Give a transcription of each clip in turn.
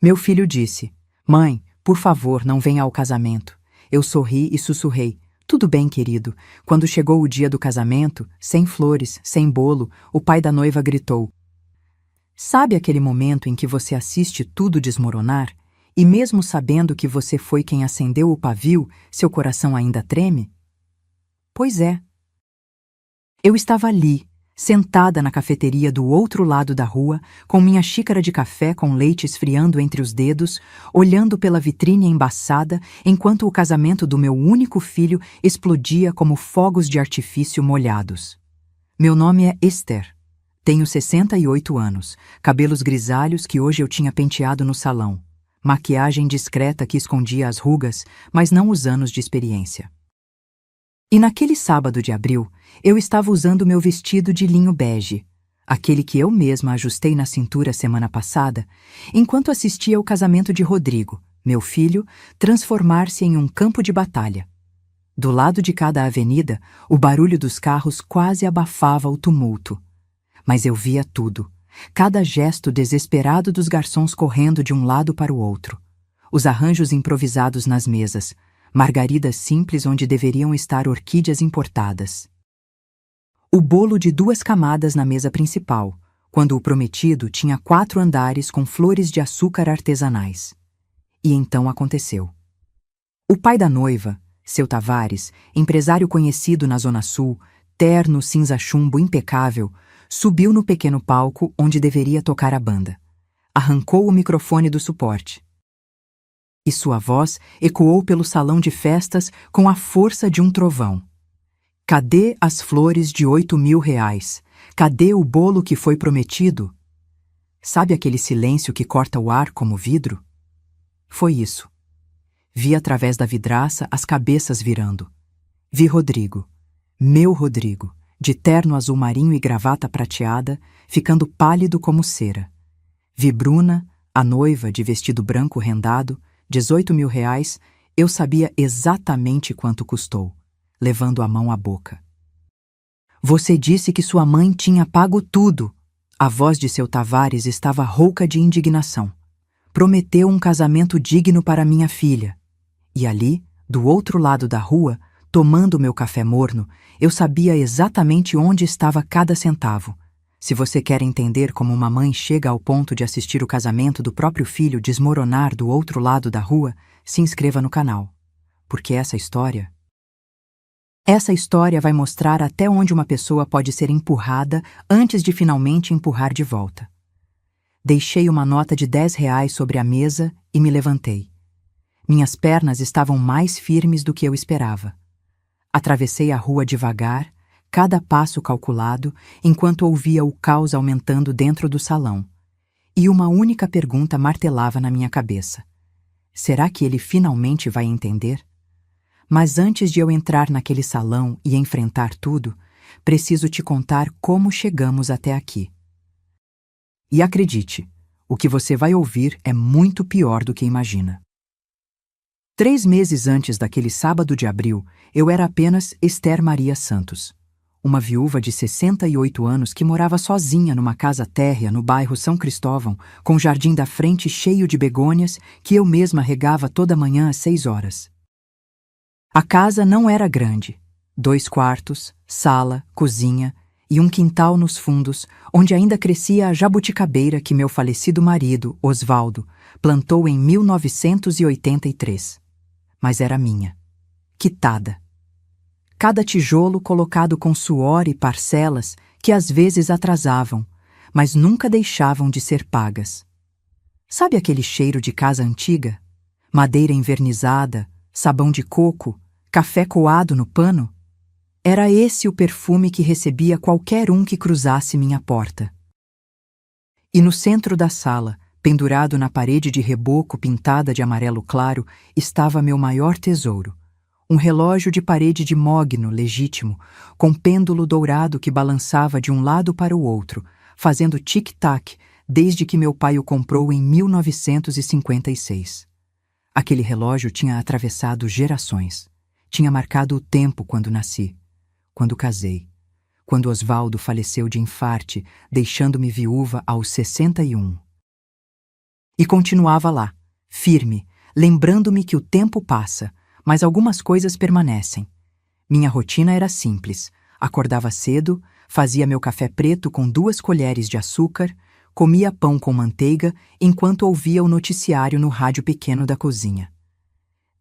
Meu filho disse: "Mãe, por favor, não venha ao casamento." Eu sorri e sussurrei: "Tudo bem, querido." Quando chegou o dia do casamento, sem flores, sem bolo, o pai da noiva gritou: "Sabe aquele momento em que você assiste tudo desmoronar? E mesmo sabendo que você foi quem acendeu o pavio, seu coração ainda treme?" Pois é. Eu estava ali, sentada na cafeteria do outro lado da rua, com minha xícara de café com leite esfriando entre os dedos, olhando pela vitrine embaçada, enquanto o casamento do meu único filho explodia como fogos de artifício molhados. Meu nome é Esther. Tenho 68 anos, cabelos grisalhos que hoje eu tinha penteado no salão, maquiagem discreta que escondia as rugas, mas não os anos de experiência. E naquele sábado de abril, eu estava usando meu vestido de linho bege, aquele que eu mesma ajustei na cintura semana passada, enquanto assistia ao casamento de Rodrigo, meu filho, transformar-se em um campo de batalha. Do lado de cada avenida, o barulho dos carros quase abafava o tumulto. Mas eu via tudo, cada gesto desesperado dos garçons correndo de um lado para o outro, os arranjos improvisados nas mesas, margaridas simples onde deveriam estar orquídeas importadas. O bolo de 2 camadas na mesa principal, quando o prometido tinha 4 andares com flores de açúcar artesanais. E então aconteceu. O pai da noiva, seu Tavares, empresário conhecido na Zona Sul, terno cinza-chumbo impecável, subiu no pequeno palco onde deveria tocar a banda. Arrancou o microfone do suporte. E sua voz ecoou pelo salão de festas com a força de um trovão. Cadê as flores de R$ 8.000? Cadê o bolo que foi prometido? Sabe aquele silêncio que corta o ar como vidro? Foi isso. Vi através da vidraça as cabeças virando. Vi Rodrigo, meu Rodrigo, de terno azul marinho e gravata prateada, ficando pálido como cera. Vi Bruna, a noiva de vestido branco rendado, R$ 18.000, eu sabia exatamente quanto custou, levando a mão à boca. Você disse que sua mãe tinha pago tudo. A voz de seu Tavares estava rouca de indignação. Prometeu um casamento digno para minha filha. E ali, do outro lado da rua, tomando meu café morno, eu sabia exatamente onde estava cada centavo. Se você quer entender como uma mãe chega ao ponto de assistir o casamento do próprio filho desmoronar do outro lado da rua, se inscreva no canal. Porque essa história vai mostrar até onde uma pessoa pode ser empurrada antes de finalmente empurrar de volta. Deixei uma nota de R$ 10 sobre a mesa e me levantei. Minhas pernas estavam mais firmes do que eu esperava. Atravessei a rua devagar, cada passo calculado, enquanto ouvia o caos aumentando dentro do salão. E uma única pergunta martelava na minha cabeça. Será que ele finalmente vai entender? Mas antes de eu entrar naquele salão e enfrentar tudo, preciso te contar como chegamos até aqui. E acredite, o que você vai ouvir é muito pior do que imagina. 3 meses antes daquele sábado de abril, eu era apenas Esther Maria Santos, uma viúva de 68 anos que morava sozinha numa casa térrea no bairro São Cristóvão, com o jardim da frente cheio de begônias que eu mesma regava toda manhã às 6 horas. A casa não era grande. 2 quartos, sala, cozinha e um quintal nos fundos, onde ainda crescia a jabuticabeira que meu falecido marido, Osvaldo, plantou em 1983. Mas era minha. Quitada. Cada tijolo colocado com suor e parcelas que às vezes atrasavam, mas nunca deixavam de ser pagas. Sabe aquele cheiro de casa antiga? Madeira envernizada, sabão de coco, café coado no pano? Era esse o perfume que recebia qualquer um que cruzasse minha porta. E no centro da sala, pendurado na parede de reboco pintada de amarelo claro, estava meu maior tesouro. Um relógio de parede de mogno legítimo, com pêndulo dourado que balançava de um lado para o outro, fazendo tic-tac desde que meu pai o comprou em 1956. Aquele relógio tinha atravessado gerações. Tinha marcado o tempo quando nasci, quando casei, quando Osvaldo faleceu de infarte, deixando-me viúva aos 61. E continuava lá, firme, lembrando-me que o tempo passa, mas algumas coisas permanecem. Minha rotina era simples. Acordava cedo, fazia meu café preto com 2 colheres de açúcar, comia pão com manteiga enquanto ouvia o noticiário no rádio pequeno da cozinha.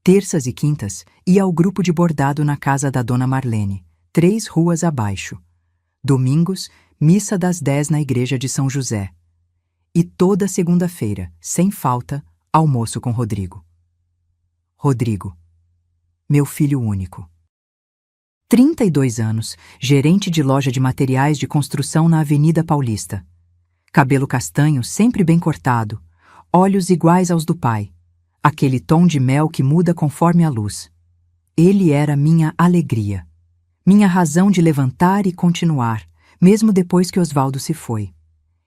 Terças e quintas, ia ao grupo de bordado na casa da dona Marlene, 3 ruas abaixo. Domingos, missa das 10 na igreja de São José. E toda segunda-feira, sem falta, almoço com Rodrigo. Rodrigo, meu filho único. 32 anos, gerente de loja de materiais de construção na Avenida Paulista. Cabelo castanho sempre bem cortado, olhos iguais aos do pai, aquele tom de mel que muda conforme a luz. Ele era minha alegria, minha razão de levantar e continuar, mesmo depois que Osvaldo se foi.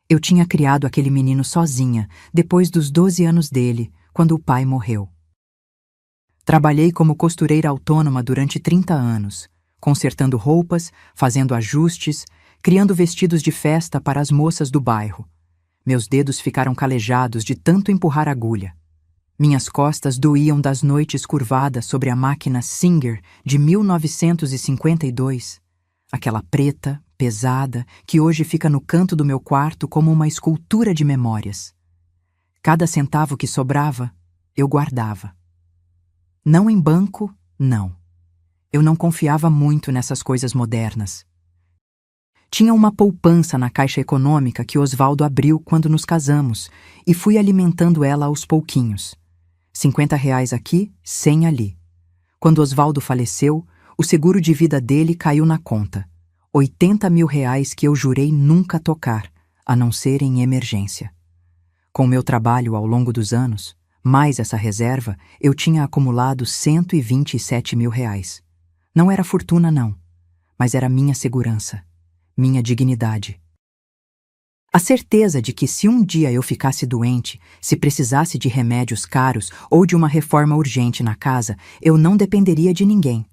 Eu tinha criado aquele menino sozinha, depois dos 12 anos dele, quando o pai morreu. Trabalhei como costureira autônoma durante 30 anos, consertando roupas, fazendo ajustes, criando vestidos de festa para as moças do bairro. Meus dedos ficaram calejados de tanto empurrar agulha. Minhas costas doíam das noites curvadas sobre a máquina Singer de 1952, aquela preta, pesada, que hoje fica no canto do meu quarto como uma escultura de memórias. Cada centavo que sobrava, eu guardava. Não em banco, não. Eu não confiava muito nessas coisas modernas. Tinha uma poupança na Caixa Econômica que Osvaldo abriu quando nos casamos e fui alimentando ela aos pouquinhos. R$ 50 aqui, 100 ali. Quando Osvaldo faleceu, o seguro de vida dele caiu na conta. R$ 80 mil que eu jurei nunca tocar, a não ser em emergência. Com o meu trabalho ao longo dos anos, mais essa reserva, eu tinha acumulado R$ 127 mil. Não era fortuna, não, mas era minha segurança, minha dignidade. A certeza de que se um dia eu ficasse doente, se precisasse de remédios caros ou de uma reforma urgente na casa, eu não dependeria de ninguém.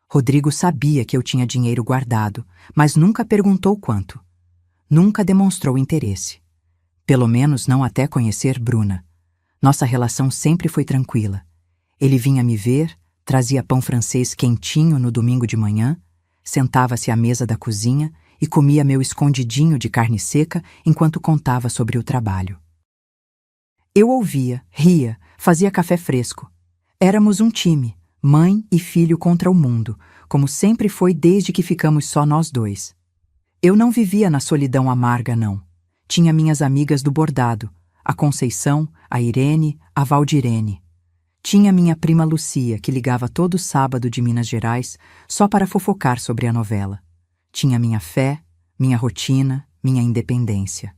Rodrigo sabia que eu tinha dinheiro guardado, mas nunca perguntou quanto. Nunca demonstrou interesse. Pelo menos não até conhecer Bruna. Nossa relação sempre foi tranquila. Ele vinha me ver, trazia pão francês quentinho no domingo de manhã, sentava-se à mesa da cozinha e comia meu escondidinho de carne seca enquanto contava sobre o trabalho. Eu ouvia, ria, fazia café fresco. Éramos um time, mãe e filho contra o mundo, como sempre foi desde que ficamos só nós dois. Eu não vivia na solidão amarga, não. Tinha minhas amigas do bordado, a Conceição, a Irene, a Valdirene. Tinha minha prima Lucia, que ligava todo sábado de Minas Gerais só para fofocar sobre a novela. Tinha minha fé, minha rotina, minha independência.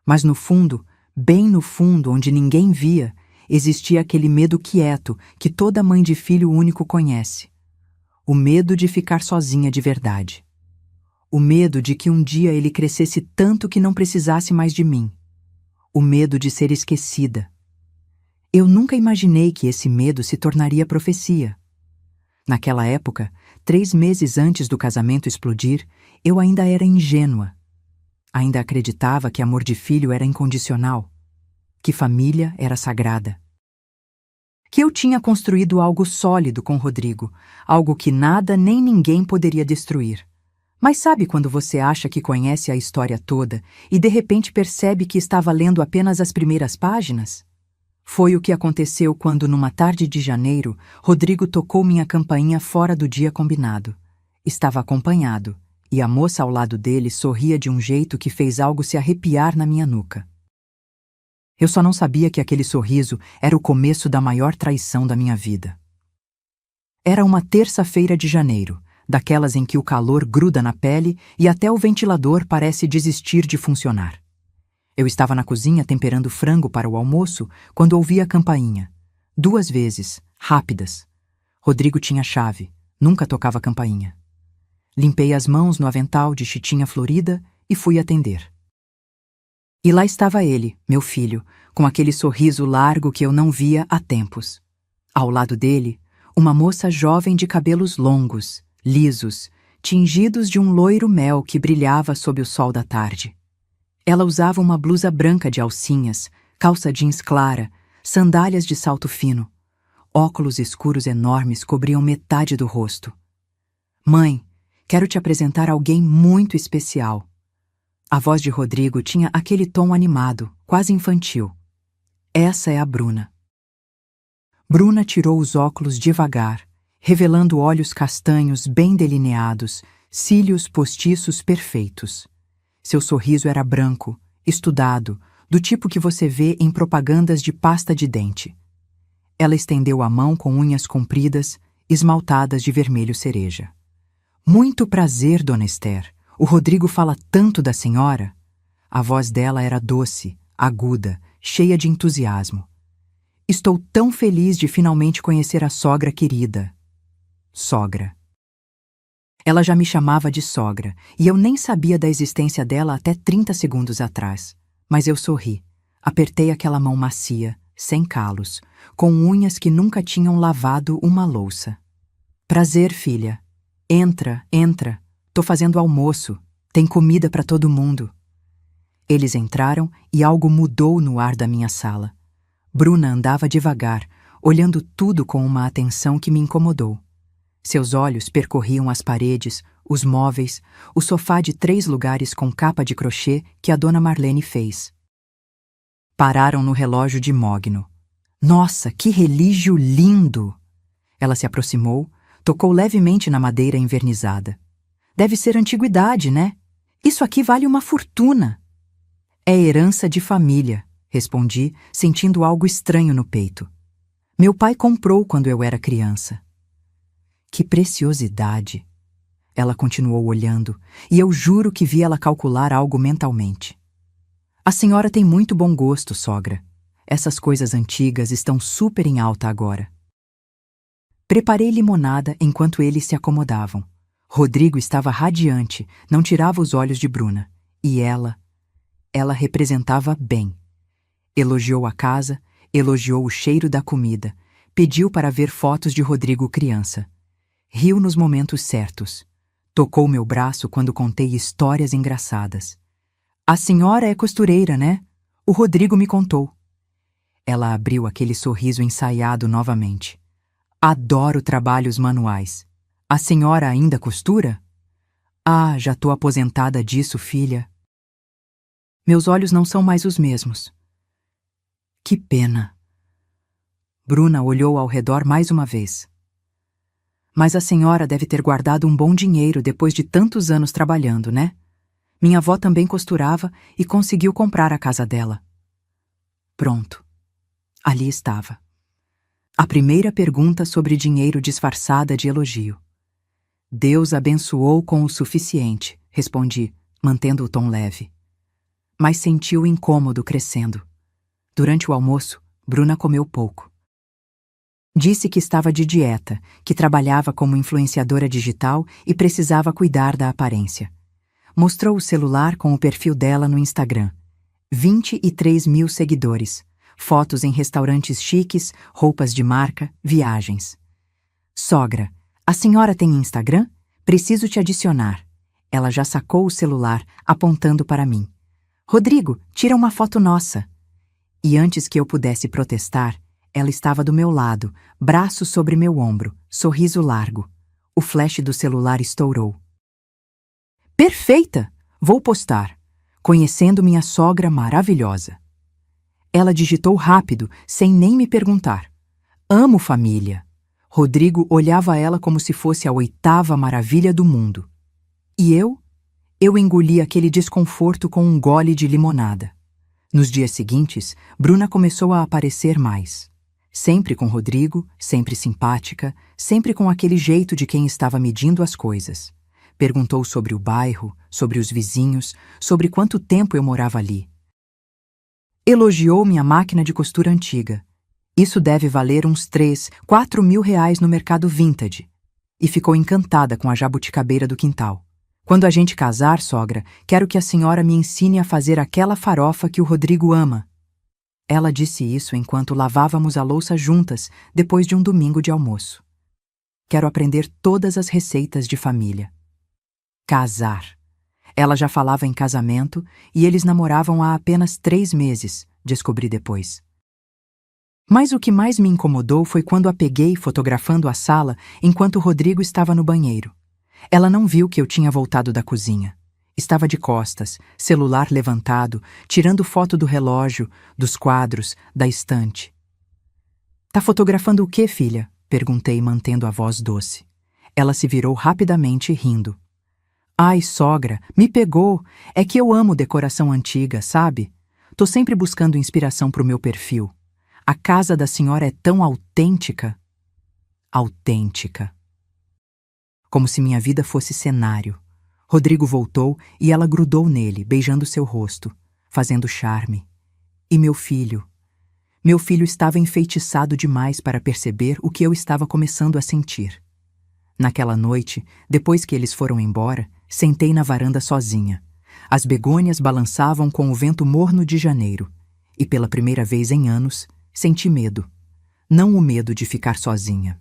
Mas no fundo, bem no fundo, onde ninguém via, existia aquele medo quieto que toda mãe de filho único conhece. O medo de ficar sozinha de verdade. O medo de que um dia ele crescesse tanto que não precisasse mais de mim. O medo de ser esquecida. Eu nunca imaginei que esse medo se tornaria profecia. Naquela época, 3 meses antes do casamento explodir, eu ainda era ingênua. Ainda acreditava que amor de filho era incondicional, que família era sagrada. Que eu tinha construído algo sólido com Rodrigo, algo que nada nem ninguém poderia destruir. Mas sabe quando você acha que conhece a história toda e de repente percebe que estava lendo apenas as primeiras páginas? Foi o que aconteceu quando, numa tarde de janeiro, Rodrigo tocou minha campainha fora do dia combinado. Estava acompanhado, e a moça ao lado dele sorria de um jeito que fez algo se arrepiar na minha nuca. Eu só não sabia que aquele sorriso era o começo da maior traição da minha vida. Era uma terça-feira de janeiro, daquelas em que o calor gruda na pele e até o ventilador parece desistir de funcionar. Eu estava na cozinha temperando frango para o almoço quando ouvi a campainha. 2 vezes, rápidas. Rodrigo tinha chave, nunca tocava campainha. Limpei as mãos no avental de chitinha florida e fui atender. E lá estava ele, meu filho, com aquele sorriso largo que eu não via há tempos. Ao lado dele, uma moça jovem de cabelos longos, lisos, tingidos de um loiro mel que brilhava sob o sol da tarde. Ela usava uma blusa branca de alcinhas, calça jeans clara, sandálias de salto fino. Óculos escuros enormes cobriam metade do rosto. Mãe, quero te apresentar alguém muito especial. A voz de Rodrigo tinha aquele tom animado, quase infantil. Essa é a Bruna. Bruna tirou os óculos devagar, revelando olhos castanhos bem delineados, cílios postiços perfeitos. Seu sorriso era branco, estudado, do tipo que você vê em propagandas de pasta de dente. Ela estendeu a mão com unhas compridas, esmaltadas de vermelho cereja. Muito prazer, Dona Esther. O Rodrigo fala tanto da senhora. A voz dela era doce, aguda, cheia de entusiasmo. Estou tão feliz de finalmente conhecer a sogra querida. Sogra. Ela já me chamava de sogra, e eu nem sabia da existência dela até 30 segundos atrás. Mas eu sorri. Apertei aquela mão macia, sem calos, com unhas que nunca tinham lavado uma louça. Prazer, filha. Entra, entra. Tô fazendo almoço. Tem comida para todo mundo. Eles entraram e algo mudou no ar da minha sala. Bruna andava devagar, olhando tudo com uma atenção que me incomodou. Seus olhos percorriam as paredes, os móveis, o sofá de 3 lugares com capa de crochê que a dona Marlene fez. Pararam no relógio de mogno. Nossa, que relígio lindo! Ela se aproximou, tocou levemente na madeira envernizada. Deve ser antiguidade, né? Isso aqui vale uma fortuna. É herança de família, respondi, sentindo algo estranho no peito. Meu pai comprou quando eu era criança. Que preciosidade! Ela continuou olhando, e eu juro que vi ela calcular algo mentalmente. A senhora tem muito bom gosto, sogra. Essas coisas antigas estão super em alta agora. Preparei limonada enquanto eles se acomodavam. Rodrigo estava radiante, não tirava os olhos de Bruna. E ela representava bem. Elogiou a casa, elogiou o cheiro da comida, pediu para ver fotos de Rodrigo criança. Riu nos momentos certos. Tocou meu braço quando contei histórias engraçadas. A senhora é costureira, né? O Rodrigo me contou. Ela abriu aquele sorriso ensaiado novamente. Adoro trabalhos manuais. A senhora ainda costura? Ah, já tô aposentada disso, filha. Meus olhos não são mais os mesmos. Que pena. Bruna olhou ao redor mais uma vez. Mas a senhora deve ter guardado um bom dinheiro depois de tantos anos trabalhando, né? Minha avó também costurava e conseguiu comprar a casa dela. Pronto. Ali estava. A primeira pergunta sobre dinheiro disfarçada de elogio. Deus abençoou com o suficiente, respondi, mantendo o tom leve. Mas senti o incômodo crescendo. Durante o almoço, Bruna comeu pouco. Disse que estava de dieta, que trabalhava como influenciadora digital e precisava cuidar da aparência. Mostrou o celular com o perfil dela no Instagram. 23 mil seguidores, fotos em restaurantes chiques, roupas de marca, viagens. Sogra, a senhora tem Instagram? Preciso te adicionar. Ela já sacou o celular, apontando para mim. Rodrigo, tira uma foto nossa. E antes que eu pudesse protestar, ela estava do meu lado, braço sobre meu ombro, sorriso largo. O flash do celular estourou. Perfeita! Vou postar. Conhecendo minha sogra maravilhosa. Ela digitou rápido, sem nem me perguntar. Amo família. Rodrigo olhava ela como se fosse a 8ª maravilha do mundo. E eu? Eu engoli aquele desconforto com um gole de limonada. Nos dias seguintes, Bruna começou a aparecer mais. Sempre com Rodrigo, sempre simpática, sempre com aquele jeito de quem estava medindo as coisas. Perguntou sobre o bairro, sobre os vizinhos, sobre quanto tempo eu morava ali. Elogiou minha máquina de costura antiga. Isso deve valer uns 3, 4 mil reais no mercado vintage. E ficou encantada com a jabuticabeira do quintal. Quando a gente casar, sogra, quero que a senhora me ensine a fazer aquela farofa que o Rodrigo ama. Ela disse isso enquanto lavávamos a louça juntas, depois de um domingo de almoço. Quero aprender todas as receitas de família. Casar. Ela já falava em casamento e eles namoravam há apenas 3 meses, descobri depois. Mas o que mais me incomodou foi quando a peguei fotografando a sala enquanto Rodrigo estava no banheiro. Ela não viu que eu tinha voltado da cozinha. Estava de costas, celular levantado, tirando foto do relógio, dos quadros, da estante. Tá fotografando o quê, filha? Perguntei, mantendo a voz doce. Ela se virou rapidamente, rindo. Ai, sogra, me pegou. É que eu amo decoração antiga, sabe? Tô sempre buscando inspiração pro meu perfil. A casa da senhora é tão autêntica. Autêntica. Como se minha vida fosse cenário. Rodrigo voltou e ela grudou nele, beijando seu rosto, fazendo charme. E meu filho? Meu filho estava enfeitiçado demais para perceber o que eu estava começando a sentir. Naquela noite, depois que eles foram embora, sentei na varanda sozinha. As begônias balançavam com o vento morno de janeiro. E pela primeira vez em anos, senti medo. Não o medo de ficar sozinha,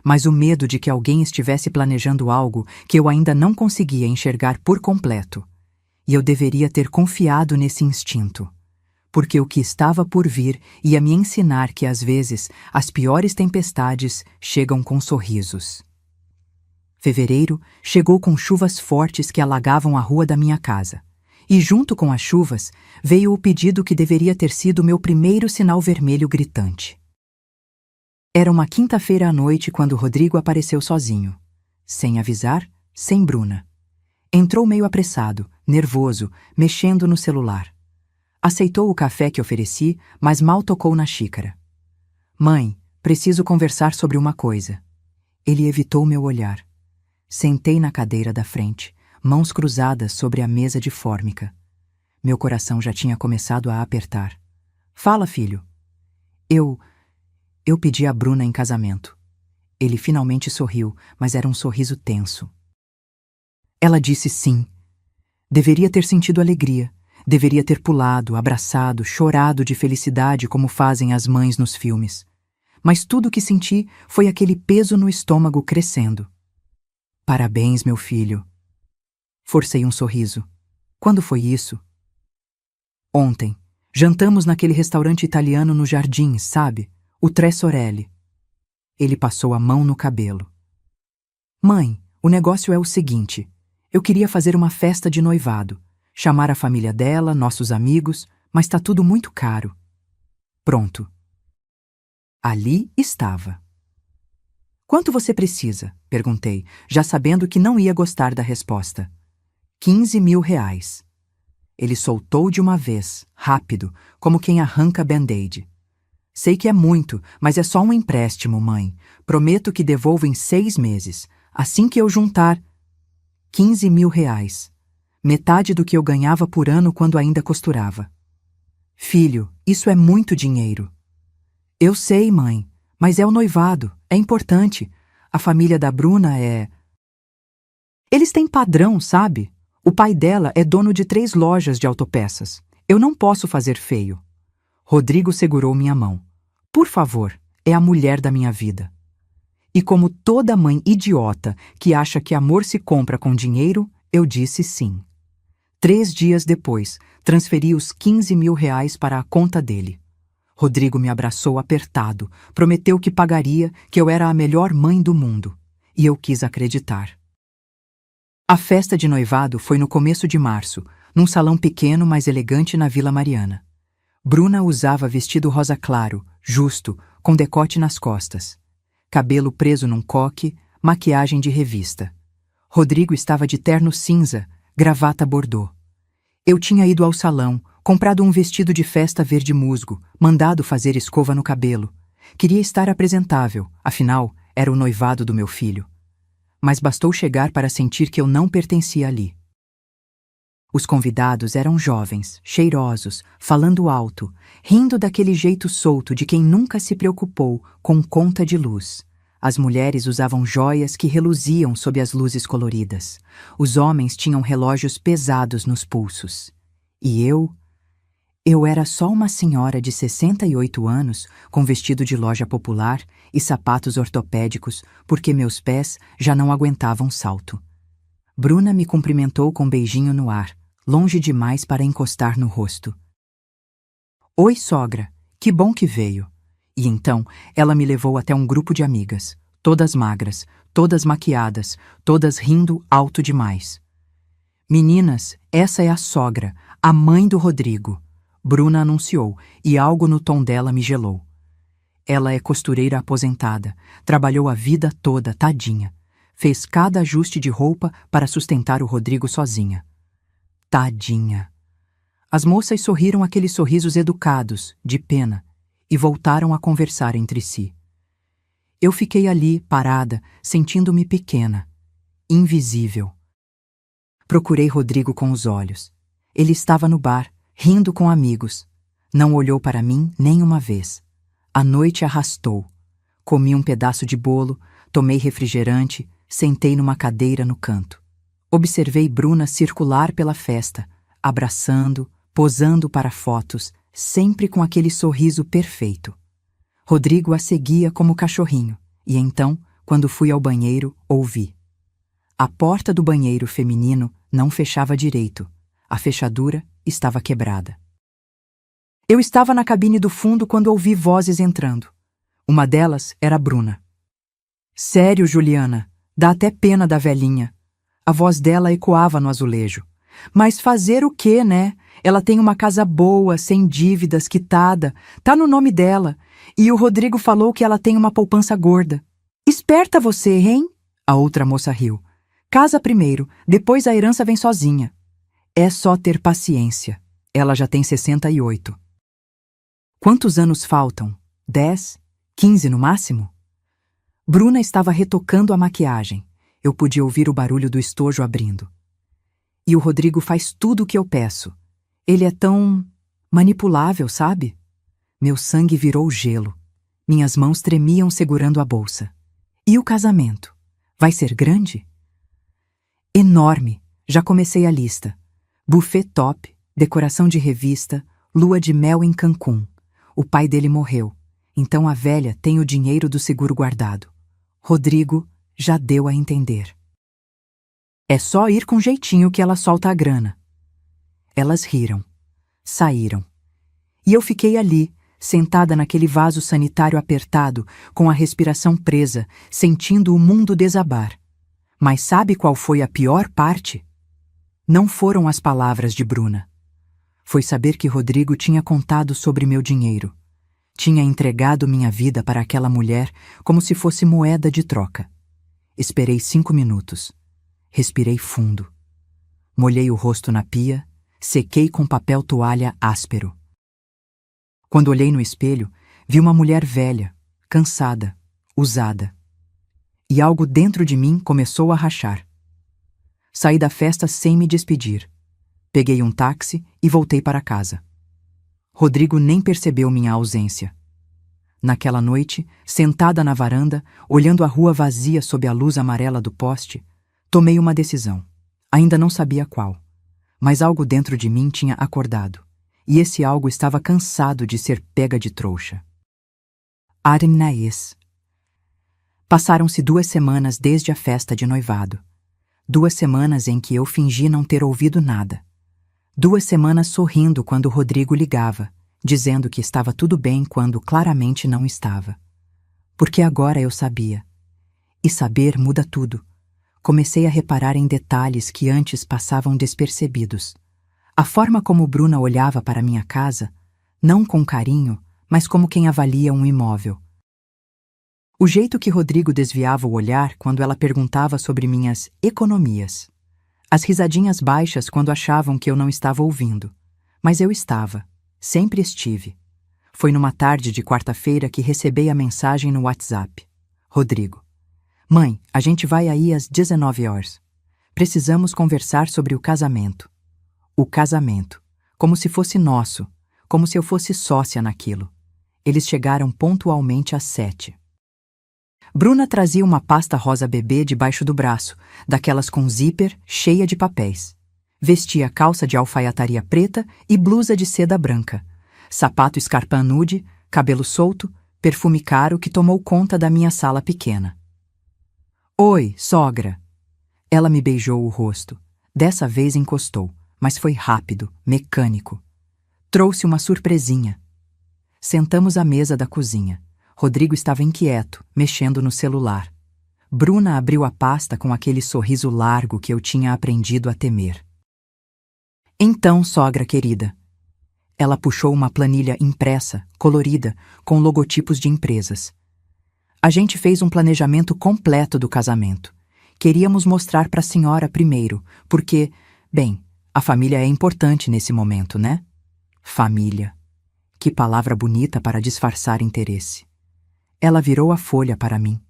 mas o medo de que alguém estivesse planejando algo que eu ainda não conseguia enxergar por completo. E eu deveria ter confiado nesse instinto, porque o que estava por vir ia me ensinar que às vezes as piores tempestades chegam com sorrisos. Fevereiro chegou com chuvas fortes que alagavam a rua da minha casa. E junto com as chuvas veio o pedido que deveria ter sido meu primeiro sinal vermelho gritante. Era uma quinta-feira à noite quando Rodrigo apareceu sozinho. Sem avisar, sem Bruna. Entrou meio apressado, nervoso, mexendo no celular. Aceitou o café que ofereci, mas mal tocou na xícara. Mãe, preciso conversar sobre uma coisa. Ele evitou meu olhar. Sentei na cadeira da frente, mãos cruzadas sobre a mesa de fórmica. Meu coração já tinha começado a apertar. Fala, filho. Eu pedi a Bruna em casamento. Ele finalmente sorriu, mas era um sorriso tenso. Ela disse sim. Deveria ter sentido alegria. Deveria ter pulado, abraçado, chorado de felicidade como fazem as mães nos filmes. Mas tudo o que senti foi aquele peso no estômago crescendo. Parabéns, meu filho. Forcei um sorriso. Quando foi isso? Ontem. Jantamos naquele restaurante italiano no Jardim, sabe? O Tre Sorelle. Ele passou a mão no cabelo. Mãe, o negócio é o seguinte. Eu queria fazer uma festa de noivado. Chamar a família dela, nossos amigos, mas tá tudo muito caro. Pronto. Ali estava. Quanto você precisa? Perguntei, já sabendo que não ia gostar da resposta. 15 mil reais. Ele soltou de uma vez, rápido, como quem arranca band-aid. Sei que é muito, mas é só um empréstimo, mãe. Prometo que devolvo em 6 meses. Assim que eu juntar... 15 mil reais. Metade do que eu ganhava por ano quando ainda costurava. Filho, isso é muito dinheiro. Eu sei, mãe, mas é o noivado, é importante. A família da Bruna é... Eles têm padrão, sabe? O pai dela é dono de 3 lojas de autopeças. Eu não posso fazer feio. Rodrigo segurou minha mão. Por favor, é a mulher da minha vida. E como toda mãe idiota que acha que amor se compra com dinheiro, eu disse sim. 3 dias depois, transferi os 15 mil reais para a conta dele. Rodrigo me abraçou apertado, prometeu que pagaria, que eu era a melhor mãe do mundo. E eu quis acreditar. A festa de noivado foi no começo de março, num salão pequeno, mas elegante na Vila Mariana. Bruna usava vestido rosa claro, justo, com decote nas costas. Cabelo preso num coque, maquiagem de revista. Rodrigo estava de terno cinza, gravata bordô. Eu tinha ido ao salão, comprado um vestido de festa verde musgo, mandado fazer escova no cabelo. Queria estar apresentável, afinal, era o noivado do meu filho. Mas bastou chegar para sentir que eu não pertencia ali. Os convidados eram jovens, cheirosos, falando alto, rindo daquele jeito solto de quem nunca se preocupou com conta de luz. As mulheres usavam joias que reluziam sob as luzes coloridas. Os homens tinham relógios pesados nos pulsos. E eu era só uma senhora de 68 anos, com vestido de loja popular e sapatos ortopédicos, porque meus pés já não aguentavam salto. Bruna me cumprimentou com um beijinho no ar, longe demais para encostar no rosto. Oi, sogra, que bom que veio. E então ela me levou até um grupo de amigas, todas magras, todas maquiadas, todas rindo alto demais. Meninas, essa é a sogra, a mãe do Rodrigo. Bruna anunciou, e algo no tom dela me gelou. Ela é costureira aposentada, trabalhou a vida toda, tadinha. Fez cada ajuste de roupa para sustentar o Rodrigo sozinha. Tadinha. As moças sorriram aqueles sorrisos educados, de pena, e voltaram a conversar entre si. Eu fiquei ali, parada, sentindo-me pequena, invisível. Procurei Rodrigo com os olhos. Ele estava no bar, rindo com amigos. Não olhou para mim nem uma vez. A noite arrastou. Comi um pedaço de bolo, tomei refrigerante, sentei numa cadeira no canto. Observei Bruna circular pela festa, abraçando, posando para fotos, sempre com aquele sorriso perfeito. Rodrigo a seguia como cachorrinho, e então, quando fui ao banheiro, ouvi. A porta do banheiro feminino não fechava direito. A fechadura estava quebrada. Eu estava na cabine do fundo quando ouvi vozes entrando. Uma delas era Bruna. Sério, Juliana, dá até pena da velhinha. A voz dela ecoava no azulejo. Mas fazer o quê, né? Ela tem uma casa boa, sem dívidas, quitada. Tá no nome dela. E o Rodrigo falou que ela tem uma poupança gorda. Esperta você, hein? A outra moça riu. Casa primeiro, depois a herança vem sozinha. É só ter paciência. Ela já tem 68. Quantos anos faltam? 10? 15 no máximo? Bruna estava retocando a maquiagem. Eu podia ouvir o barulho do estojo abrindo. E o Rodrigo faz tudo o que eu peço. Ele é tão manipulável, sabe? Meu sangue virou gelo. Minhas mãos tremiam segurando a bolsa. E o casamento? Vai ser grande? Enorme. Já comecei a lista. Buffet top, decoração de revista, lua de mel em Cancún. O pai dele morreu, então a velha tem o dinheiro do seguro guardado. Rodrigo já deu a entender. É só ir com jeitinho que ela solta a grana. Elas riram. Saíram. E eu fiquei ali, sentada naquele vaso sanitário apertado, com a respiração presa, sentindo o mundo desabar. Mas sabe qual foi a pior parte? Não foram as palavras de Bruna. Foi saber que Rodrigo tinha contado sobre meu dinheiro. Tinha entregado minha vida para aquela mulher como se fosse moeda de troca. Esperei 5 minutos. Respirei fundo. Molhei o rosto na pia, sequei com papel toalha áspero. Quando olhei no espelho, vi uma mulher velha, cansada, usada. E algo dentro de mim começou a rachar. Saí da festa sem me despedir. Peguei um táxi e voltei para casa. Rodrigo nem percebeu minha ausência. Naquela noite, sentada na varanda, olhando a rua vazia sob a luz amarela do poste, tomei uma decisão. Ainda não sabia qual, mas algo dentro de mim tinha acordado, e esse algo estava cansado de ser pega de trouxa. Arimnaes. Passaram-se 2 semanas desde a festa de noivado. 2 semanas em que eu fingi não ter ouvido nada. 2 semanas sorrindo quando Rodrigo ligava, dizendo que estava tudo bem quando claramente não estava. Porque agora eu sabia. E saber muda tudo. Comecei a reparar em detalhes que antes passavam despercebidos. A forma como Bruna olhava para minha casa, não com carinho, mas como quem avalia um imóvel. O jeito que Rodrigo desviava o olhar quando ela perguntava sobre minhas economias. As risadinhas baixas quando achavam que eu não estava ouvindo. Mas eu estava. Sempre estive. Foi numa tarde de quarta-feira que recebi a mensagem no WhatsApp. Rodrigo. Mãe, a gente vai aí às 19 horas. Precisamos conversar sobre o casamento. O casamento. Como se fosse nosso. Como se eu fosse sócia naquilo. Eles chegaram pontualmente às 7. Bruna trazia uma pasta rosa bebê debaixo do braço, daquelas com zíper cheia de papéis. Vestia calça de alfaiataria preta e blusa de seda branca. Sapato escarpin nude, cabelo solto, perfume caro que tomou conta da minha sala pequena. Oi, sogra. Ela me beijou o rosto. Dessa vez encostou, mas foi rápido, mecânico. Trouxe uma surpresinha. Sentamos à mesa da cozinha. Rodrigo estava inquieto, mexendo no celular. Bruna abriu a pasta com aquele sorriso largo que eu tinha aprendido a temer. Então, sogra querida. Ela puxou uma planilha impressa, colorida, com logotipos de empresas. A gente fez um planejamento completo do casamento. Queríamos mostrar para a senhora primeiro, porque, bem, a família é importante nesse momento, né? Família. Que palavra bonita para disfarçar interesse. Ela virou a folha para mim.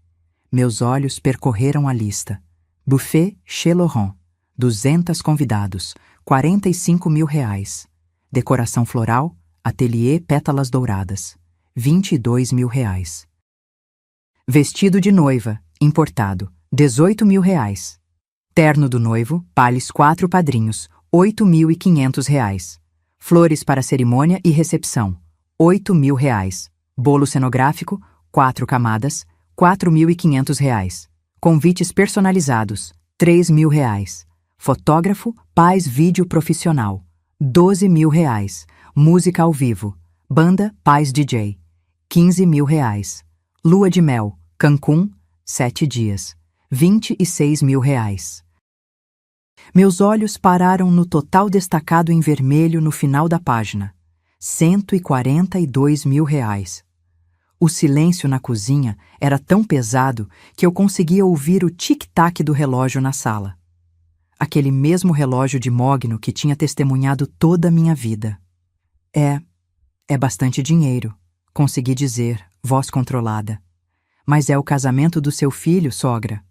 Meus olhos percorreram a lista. Buffet chez Laurent, 200 convidados, R$45 mil. Decoração floral, ateliê pétalas douradas, R$22 mil. Vestido de noiva, importado, R$18 mil. Terno do noivo, palhes 4 padrinhos, R$8.500. Flores para cerimônia e recepção, R$8 mil. Bolo cenográfico, 4 camadas, R$4.500. Convites personalizados, R$3 mil. Fotógrafo, Paz Vídeo Profissional, R$12 mil. Música ao vivo, banda Paz DJ, R$15 mil. Lua de mel, Cancún, 7 dias, R$26 mil. Meus olhos pararam no total destacado em vermelho no final da página. R$142 mil. O silêncio na cozinha era tão pesado que eu conseguia ouvir o tic-tac do relógio na sala. Aquele mesmo relógio de mogno que tinha testemunhado toda a minha vida. É bastante dinheiro, consegui dizer, voz controlada. Mas é o casamento do seu filho, sogra.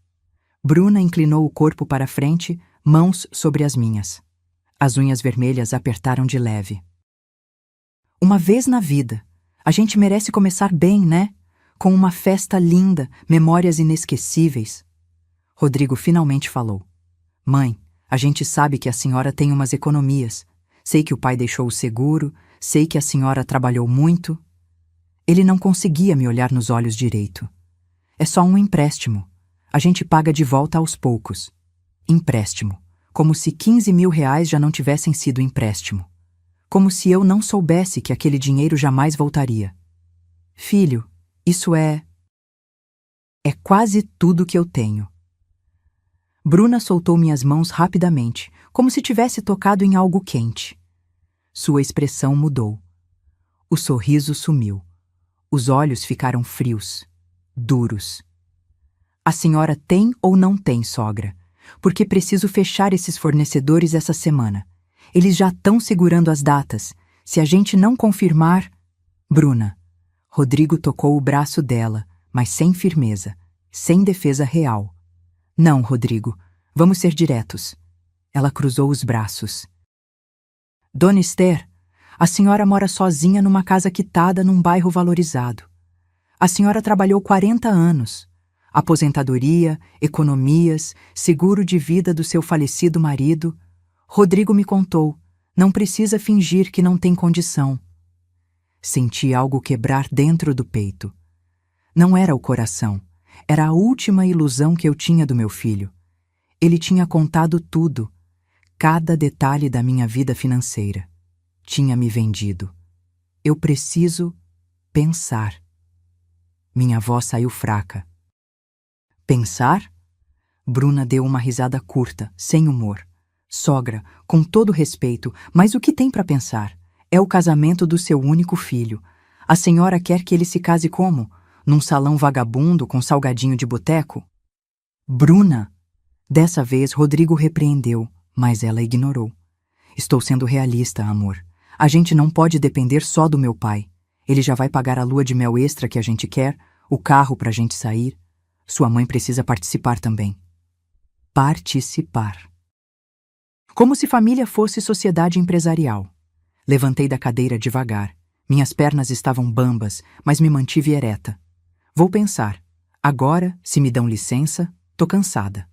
Bruna inclinou o corpo para frente, mãos sobre as minhas. As unhas vermelhas apertaram de leve. Uma vez na vida, a gente merece começar bem, né? Com uma festa linda, memórias inesquecíveis. Rodrigo finalmente falou. Mãe, a gente sabe que a senhora tem umas economias. Sei que o pai deixou o seguro, sei que a senhora trabalhou muito. Ele não conseguia me olhar nos olhos direito. É só um empréstimo. A gente paga de volta aos poucos. Empréstimo. Como se R$15 mil já não tivessem sido empréstimo. Como se eu não soubesse que aquele dinheiro jamais voltaria. Filho, isso é quase tudo que eu tenho. Bruna soltou minhas mãos rapidamente, como se tivesse tocado em algo quente. Sua expressão mudou. O sorriso sumiu. Os olhos ficaram frios, duros. A senhora tem ou não tem, sogra? Porque preciso fechar esses fornecedores essa semana. Eles já estão segurando as datas. Se a gente não confirmar... Bruna. Rodrigo tocou o braço dela, mas sem firmeza, sem defesa real. Não, Rodrigo. Vamos ser diretos. Ela cruzou os braços. Dona Esther, a senhora mora sozinha numa casa quitada num bairro valorizado. A senhora trabalhou 40 anos. Aposentadoria, economias, seguro de vida do seu falecido marido... Rodrigo me contou, não precisa fingir que não tem condição. Senti algo quebrar dentro do peito. Não era o coração, era a última ilusão que eu tinha do meu filho. Ele tinha contado tudo, cada detalhe da minha vida financeira. Tinha me vendido. Eu preciso pensar. Minha voz saiu fraca. Pensar? Bruna deu uma risada curta, sem humor. Sogra, com todo respeito, mas o que tem para pensar? É o casamento do seu único filho. A senhora quer que ele se case como? Num salão vagabundo com salgadinho de boteco? Bruna! Dessa vez Rodrigo repreendeu, mas ela ignorou. Estou sendo realista, amor. A gente não pode depender só do meu pai. Ele já vai pagar a lua de mel extra que a gente quer, o carro pra gente sair. Sua mãe precisa participar também. Participar. Como se família fosse sociedade empresarial. Levantei da cadeira devagar. Minhas pernas estavam bambas, mas me mantive ereta. Vou pensar. Agora, se me dão licença, tô cansada.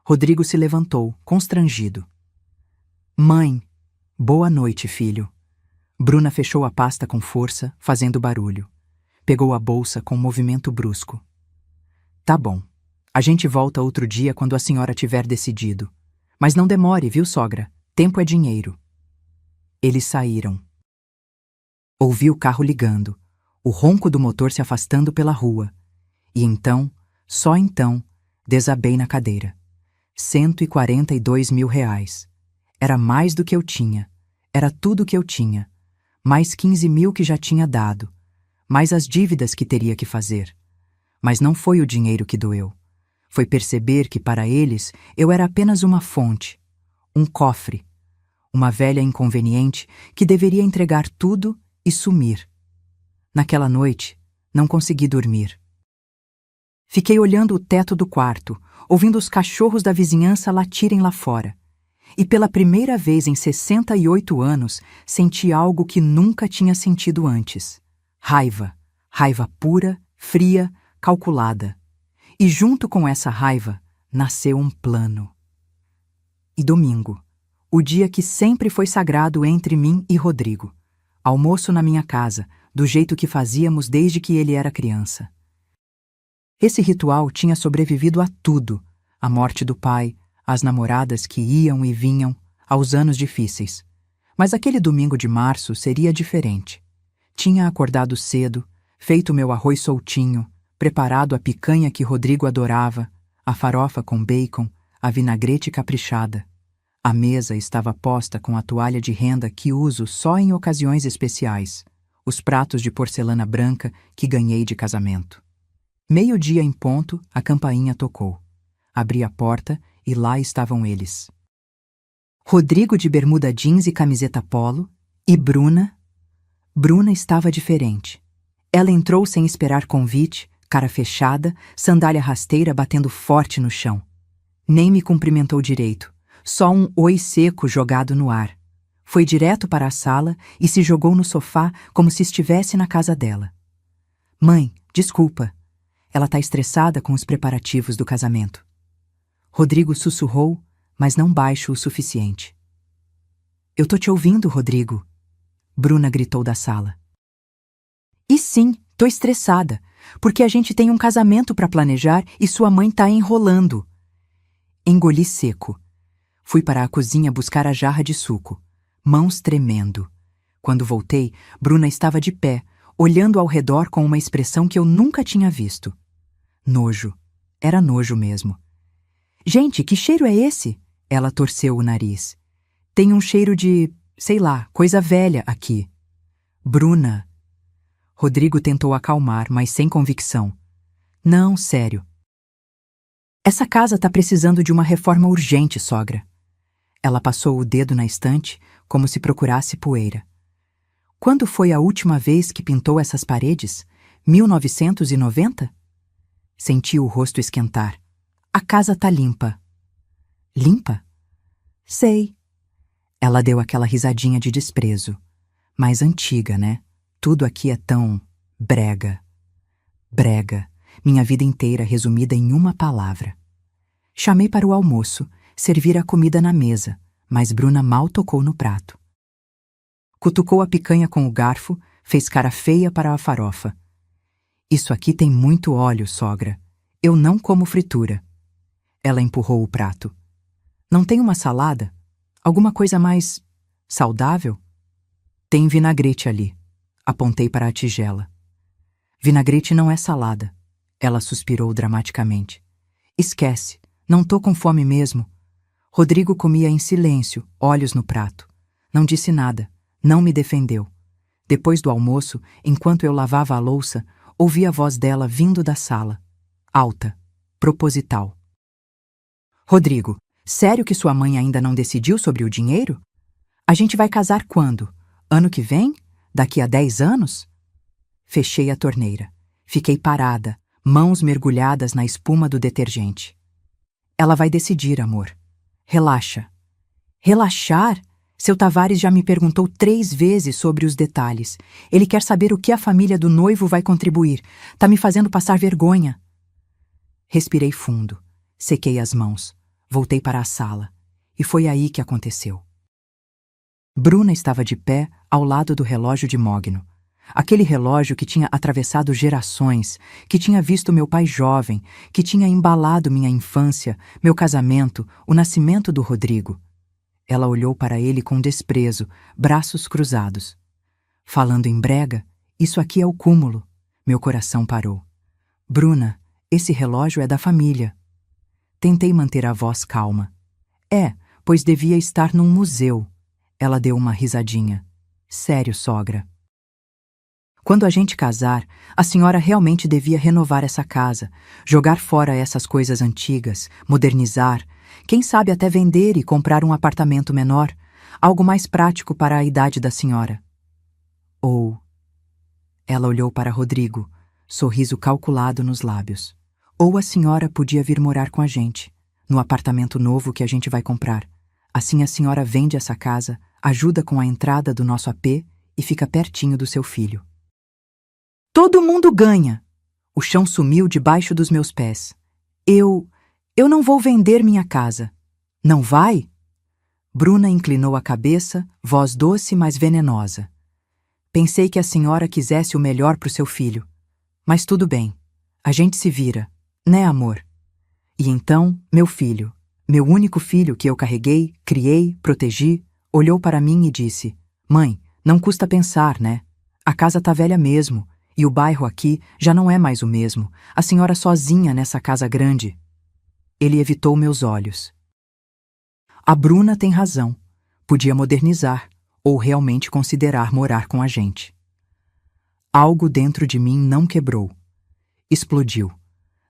Rodrigo se levantou, constrangido. Mãe. Boa noite, filho. Bruna fechou a pasta com força, fazendo barulho. Pegou a bolsa com um movimento brusco. Tá bom. A gente volta outro dia quando a senhora tiver decidido. Mas não demore, viu, sogra? Tempo é dinheiro. Eles saíram. Ouvi o carro ligando, o ronco do motor se afastando pela rua. E então, só então, desabei na cadeira. 142 mil reais. Era mais do que eu tinha. Era tudo o que eu tinha. Mais 15 mil que já tinha dado. Mais as dívidas que teria que fazer. Mas não foi o dinheiro que doeu. Foi perceber que para eles eu era apenas uma fonte, um cofre, uma velha inconveniente que deveria entregar tudo e sumir. Naquela noite, não consegui dormir. Fiquei olhando o teto do quarto, ouvindo os cachorros da vizinhança latirem lá fora. E pela primeira vez em 68 anos, senti algo que nunca tinha sentido antes. Raiva. Raiva pura, fria, calculada. E junto com essa raiva, nasceu um plano. E domingo, o dia que sempre foi sagrado entre mim e Rodrigo. Almoço na minha casa, do jeito que fazíamos desde que ele era criança. Esse ritual tinha sobrevivido a tudo: a morte do pai, as namoradas que iam e vinham, aos anos difíceis. Mas aquele domingo de março seria diferente. Tinha acordado cedo, feito meu arroz soltinho, preparado a picanha que Rodrigo adorava, a farofa com bacon, a vinagrete caprichada. A mesa estava posta com a toalha de renda que uso só em ocasiões especiais, os pratos de porcelana branca que ganhei de casamento. 12:00 em ponto, a campainha tocou. Abri a porta e lá estavam eles. Rodrigo de bermuda jeans e camiseta polo, e Bruna. Bruna estava diferente. Ela entrou sem esperar convite, cara fechada, sandália rasteira batendo forte no chão. Nem me cumprimentou direito, só um oi seco jogado no ar. Foi direto para a sala e se jogou no sofá como se estivesse na casa dela. Mãe, desculpa. Ela tá estressada com os preparativos do casamento. Rodrigo sussurrou, mas não baixo o suficiente. Eu tô te ouvindo, Rodrigo. Bruna gritou da sala. E sim, tô estressada, porque a gente tem um casamento para planejar e sua mãe tá enrolando. Engoli seco. Fui para a cozinha buscar a jarra de suco, mãos tremendo. Quando voltei, Bruna estava de pé, olhando ao redor com uma expressão que eu nunca tinha visto. Nojo. Era nojo mesmo. Gente, que cheiro é esse? Ela torceu o nariz. Tem um cheiro de, sei lá, coisa velha aqui. Bruna. Rodrigo tentou acalmar, mas sem convicção. Não, sério. Essa casa tá precisando de uma reforma urgente, sogra. Ela passou o dedo na estante, como se procurasse poeira. Quando foi a última vez que pintou essas paredes? 1990? Senti o rosto esquentar. A casa tá limpa. Limpa? Sei. Ela deu aquela risadinha de desprezo. Mais antiga, né? Tudo aqui é tão brega. Brega. Minha vida inteira resumida em uma palavra. Chamei para o almoço, servir a comida na mesa, mas Bruna mal tocou no prato. Cutucou a picanha com o garfo, fez cara feia para a farofa. Isso aqui tem muito óleo, sogra. Eu não como fritura. Ela empurrou o prato. Não tem uma salada? Alguma coisa mais saudável? Tem vinagrete ali. Apontei para a tigela. Vinagrete não é salada. Ela suspirou dramaticamente. Esquece, não tô com fome mesmo. Rodrigo comia em silêncio, olhos no prato. Não disse nada, não me defendeu. Depois do almoço, enquanto eu lavava a louça, ouvi a voz dela vindo da sala. Alta, proposital. Rodrigo, sério que sua mãe ainda não decidiu sobre o dinheiro? A gente vai casar quando? Ano que vem? Daqui a 10 anos? Fechei a torneira. Fiquei parada, mãos mergulhadas na espuma do detergente. Ela vai decidir, amor. Relaxa. Relaxar? Seu Tavares já me perguntou 3 vezes sobre os detalhes. Ele quer saber o que a família do noivo vai contribuir. Tá me fazendo passar vergonha. Respirei fundo. Sequei as mãos. Voltei para a sala. E foi aí que aconteceu. Bruna estava de pé ao lado do relógio de mogno. Aquele relógio que tinha atravessado gerações, que tinha visto meu pai jovem, que tinha embalado minha infância, meu casamento, o nascimento do Rodrigo. Ela olhou para ele com desprezo, braços cruzados. Falando em brega, isso aqui é o cúmulo. Meu coração parou. Bruna, esse relógio é da família. Tentei manter a voz calma. Pois devia estar num museu. Ela deu uma risadinha. Sério, sogra. Quando a gente casar, a senhora realmente devia renovar essa casa, jogar fora essas coisas antigas, modernizar, quem sabe até vender e comprar um apartamento menor, algo mais prático para a idade da senhora. Ou... Ela olhou para Rodrigo, sorriso calculado nos lábios. Ou a senhora podia vir morar com a gente, no apartamento novo que a gente vai comprar. Assim a senhora vende essa casa, ajuda com a entrada do nosso AP e fica pertinho do seu filho. Todo mundo ganha! O chão sumiu debaixo dos meus pés. Eu não vou vender minha casa. Não vai? Bruna inclinou a cabeça, voz doce, mas venenosa. Pensei que a senhora quisesse o melhor para o seu filho. Mas tudo bem. A gente se vira, né, amor? E então, meu filho, meu único filho que eu carreguei, criei, protegi, olhou para mim e disse: Mãe, não custa pensar, né? A casa tá velha mesmo, e o bairro aqui já não é mais o mesmo. A senhora sozinha nessa casa grande. Ele evitou meus olhos. A Bruna tem razão. Podia modernizar, ou realmente considerar morar com a gente. Algo dentro de mim não quebrou. Explodiu.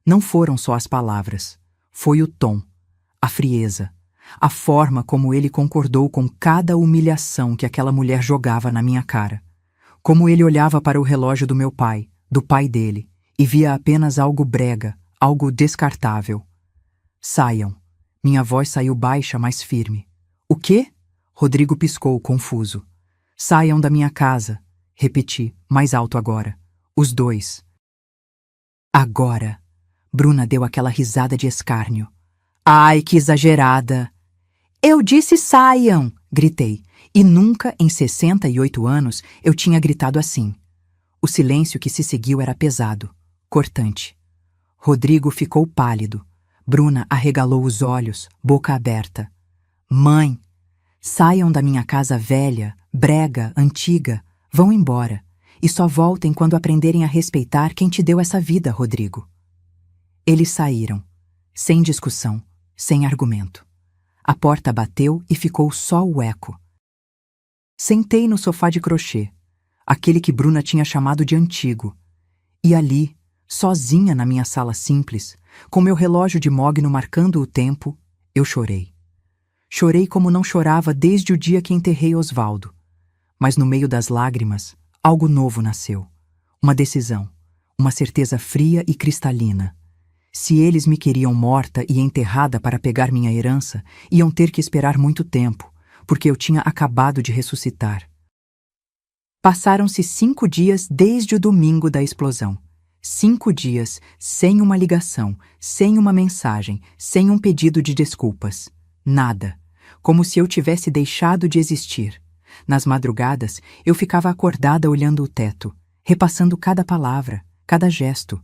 Não foram só as palavras. Foi o tom, a frieza, a forma como ele concordou com cada humilhação que aquela mulher jogava na minha cara. Como ele olhava para o relógio do meu pai, do pai dele, e via apenas algo brega, algo descartável. Saiam. Minha voz saiu baixa, mas firme. O quê? Rodrigo piscou, confuso. Saiam da minha casa. Repeti, mais alto agora. Os dois. Agora. Bruna deu aquela risada de escárnio. Ai, que exagerada! Eu disse saiam! Gritei. E nunca, em 68 anos, eu tinha gritado assim. O silêncio que se seguiu era pesado, cortante. Rodrigo ficou pálido. Bruna arregalou os olhos, boca aberta. Mãe, saiam da minha casa velha, brega, antiga. Vão embora. E só voltem quando aprenderem a respeitar quem te deu essa vida, Rodrigo. Eles saíram, sem discussão, sem argumento. A porta bateu e ficou só o eco. Sentei no sofá de crochê, aquele que Bruna tinha chamado de antigo, e ali, sozinha na minha sala simples, com meu relógio de mogno marcando o tempo, eu chorei. Chorei como não chorava desde o dia que enterrei Osvaldo. Mas no meio das lágrimas, algo novo nasceu. Uma decisão, uma certeza fria e cristalina. Se eles me queriam morta e enterrada para pegar minha herança, iam ter que esperar muito tempo, porque eu tinha acabado de ressuscitar. Passaram-se 5 dias desde o domingo da explosão. 5 dias sem uma ligação, sem uma mensagem, sem um pedido de desculpas. Nada. Como se eu tivesse deixado de existir. Nas madrugadas, eu ficava acordada olhando o teto, repassando cada palavra, cada gesto.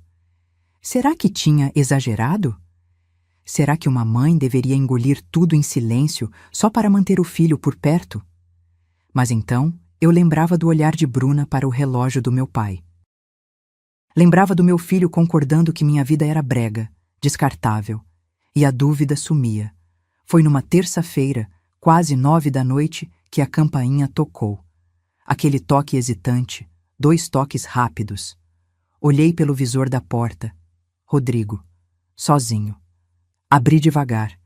Será que tinha exagerado? Será que uma mãe deveria engolir tudo em silêncio só para manter o filho por perto? Mas então eu lembrava do olhar de Bruna para o relógio do meu pai. Lembrava do meu filho concordando que minha vida era brega, descartável, e a dúvida sumia. Foi numa terça-feira, quase 9 da noite, que a campainha tocou. Aquele toque hesitante, 2 toques rápidos. Olhei pelo visor da porta. Rodrigo, sozinho. Abri devagar.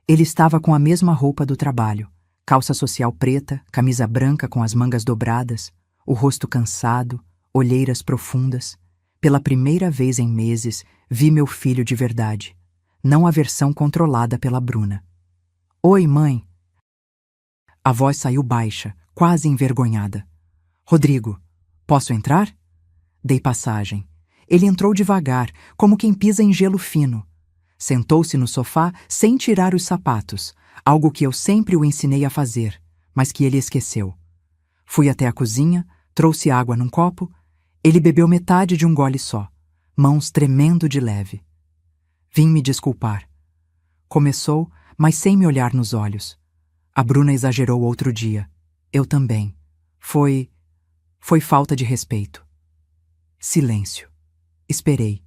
Ele estava com a mesma roupa do trabalho, calça social preta, camisa branca com as mangas dobradas, o rosto cansado, olheiras profundas. Pela primeira vez em meses, vi meu filho de verdade, não a versão controlada pela Bruna. Oi, mãe. A voz saiu baixa, quase envergonhada. Rodrigo, posso entrar? Dei passagem. Ele entrou devagar, como quem pisa em gelo fino. Sentou-se no sofá sem tirar os sapatos, algo que eu sempre o ensinei a fazer, mas que ele esqueceu. Fui até a cozinha, trouxe água num copo. Ele bebeu metade de um gole só, mãos tremendo de leve. Vim me desculpar. Começou, mas sem me olhar nos olhos. A Bruna exagerou outro dia. Eu também. Foi Foi falta de respeito. Silêncio. Esperei.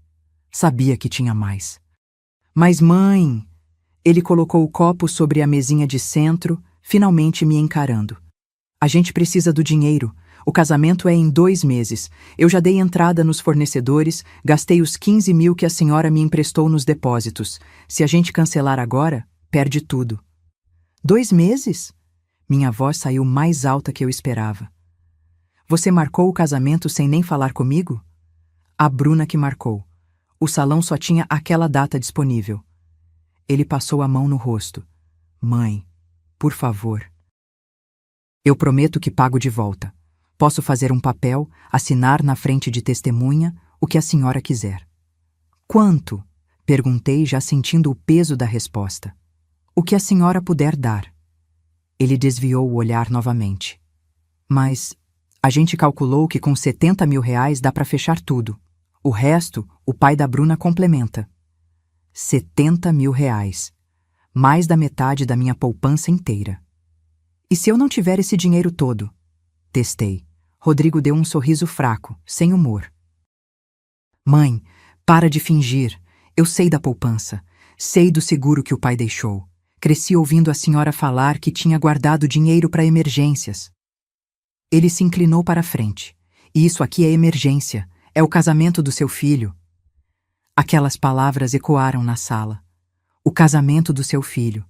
Sabia que tinha mais. Mas, mãe! Ele colocou o copo sobre a mesinha de centro, finalmente me encarando. A gente precisa do dinheiro. O casamento é em 2 meses. Eu já dei entrada nos fornecedores, gastei os 15 mil que a senhora me emprestou nos depósitos. Se a gente cancelar agora, perde tudo. 2 meses? Minha voz saiu mais alta que eu esperava. Você marcou o casamento sem nem falar comigo? A Bruna que marcou. O salão só tinha aquela data disponível. Ele passou a mão no rosto. Mãe, por favor. Eu prometo que pago de volta. Posso fazer um papel, assinar na frente de testemunha, o que a senhora quiser. Quanto? Perguntei, já sentindo o peso da resposta. O que a senhora puder dar. Ele desviou o olhar novamente. Mas a gente calculou que com 70 mil reais dá para fechar tudo. O resto, o pai da Bruna complementa. 70 mil reais. Mais da metade da minha poupança inteira. E se eu não tiver esse dinheiro todo? Testei. Rodrigo deu um sorriso fraco, sem humor. Mãe, para de fingir. Eu sei da poupança. Sei do seguro que o pai deixou. Cresci ouvindo a senhora falar que tinha guardado dinheiro para emergências. Ele se inclinou para a frente. E isso aqui é emergência. É o casamento do seu filho. Aquelas palavras ecoaram na sala. O casamento do seu filho.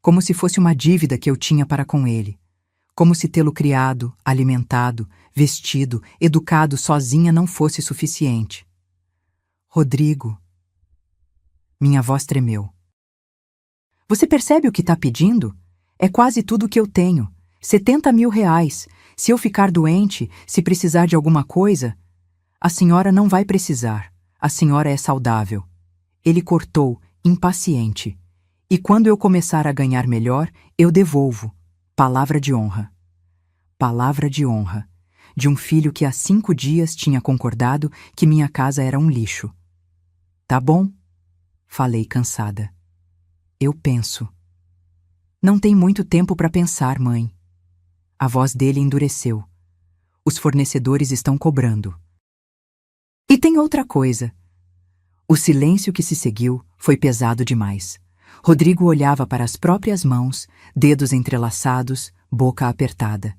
Como se fosse uma dívida que eu tinha para com ele. Como se tê-lo criado, alimentado, vestido, educado sozinha não fosse suficiente. Rodrigo. Minha voz tremeu. Você percebe o que está pedindo? É quase tudo que eu tenho. 70 mil reais. Se eu ficar doente, se precisar de alguma coisa... A senhora não vai precisar. A senhora é saudável. Ele cortou, impaciente. E quando eu começar a ganhar melhor, eu devolvo. Palavra de honra. Palavra de honra. De um filho que há 5 dias tinha concordado que minha casa era um lixo. Tá bom? Falei cansada. Eu penso. Não tem muito tempo para pensar, mãe. A voz dele endureceu. Os fornecedores estão cobrando. E tem outra coisa. O silêncio que se seguiu foi pesado demais. Rodrigo olhava para as próprias mãos, dedos entrelaçados, boca apertada.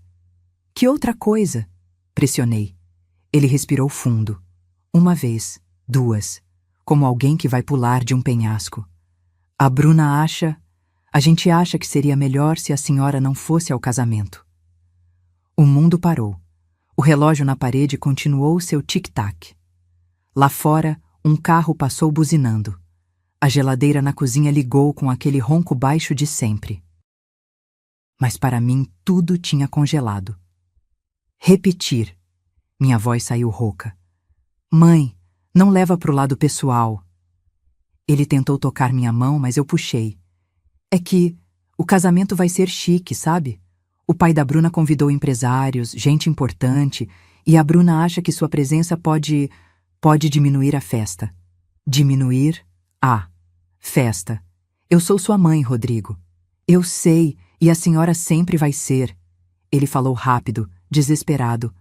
Que outra coisa? Pressionei. Ele respirou fundo. 1 vez, 2, como alguém que vai pular de um penhasco. A Bruna acha... A gente acha que seria melhor se a senhora não fosse ao casamento. O mundo parou. O relógio na parede continuou seu tic-tac. Lá fora, um carro passou buzinando. A geladeira na cozinha ligou com aquele ronco baixo de sempre. Mas para mim tudo tinha congelado. Repetir. Minha voz saiu rouca. Mãe, não leva pro lado pessoal. Ele tentou tocar minha mão, mas eu puxei. É que o casamento vai ser chique, sabe? O pai da Bruna convidou empresários, gente importante, e a Bruna acha que sua presença pode diminuir a festa. Diminuir a festa. Eu sou sua mãe, Rodrigo. Eu sei, e a senhora sempre vai ser. Ele falou rápido, desesperado.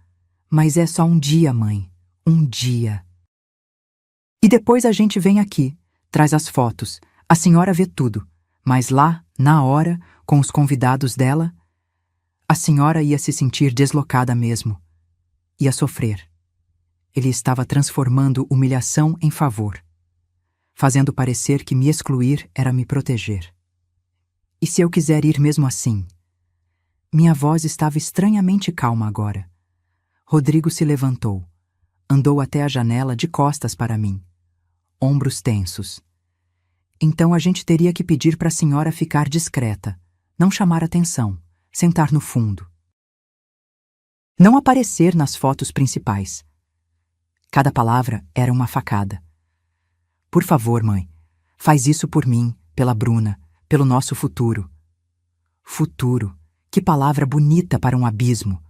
Mas é só um dia, mãe. Um dia. E depois a gente vem aqui, traz as fotos. A senhora vê tudo. Mas lá, na hora, com os convidados dela, a senhora ia se sentir deslocada mesmo. Ia sofrer. Ele estava transformando humilhação em favor, fazendo parecer que me excluir era me proteger. E se eu quiser ir mesmo assim? Minha voz estava estranhamente calma agora. Rodrigo se levantou, andou até a janela de costas para mim, ombros tensos. Então a gente teria que pedir para a senhora ficar discreta, não chamar atenção, sentar no fundo. Não aparecer nas fotos principais. Cada palavra era uma facada. Por favor, mãe, faz isso por mim, pela Bruna, pelo nosso futuro. Futuro, que palavra bonita para um abismo.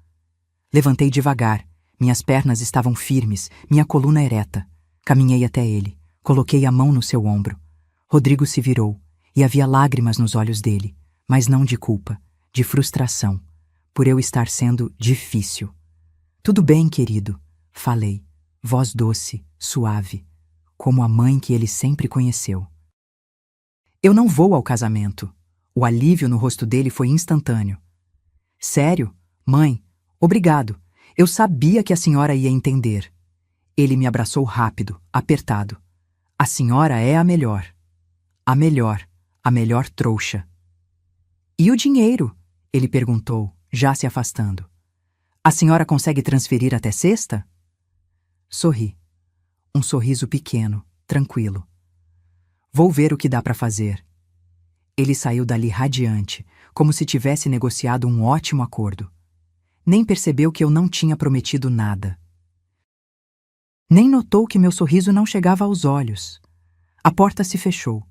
Levantei devagar, minhas pernas estavam firmes, minha coluna ereta. Caminhei até ele, coloquei a mão no seu ombro. Rodrigo se virou, e havia lágrimas nos olhos dele, mas não de culpa, de frustração, por eu estar sendo difícil. Tudo bem, querido, falei, voz doce, suave, como a mãe que ele sempre conheceu. Eu não vou ao casamento. O alívio no rosto dele foi instantâneo. Sério? Mãe, obrigado. Eu sabia que a senhora ia entender. Ele me abraçou rápido, apertado. A senhora é a melhor. A melhor trouxa. E o dinheiro? Ele perguntou, já se afastando. A senhora consegue transferir até sexta? Sorri. Um sorriso pequeno, tranquilo. Vou ver o que dá para fazer. Ele saiu dali radiante, como se tivesse negociado um ótimo acordo. Nem percebeu que eu não tinha prometido nada. Nem notou que meu sorriso não chegava aos olhos. A porta se fechou.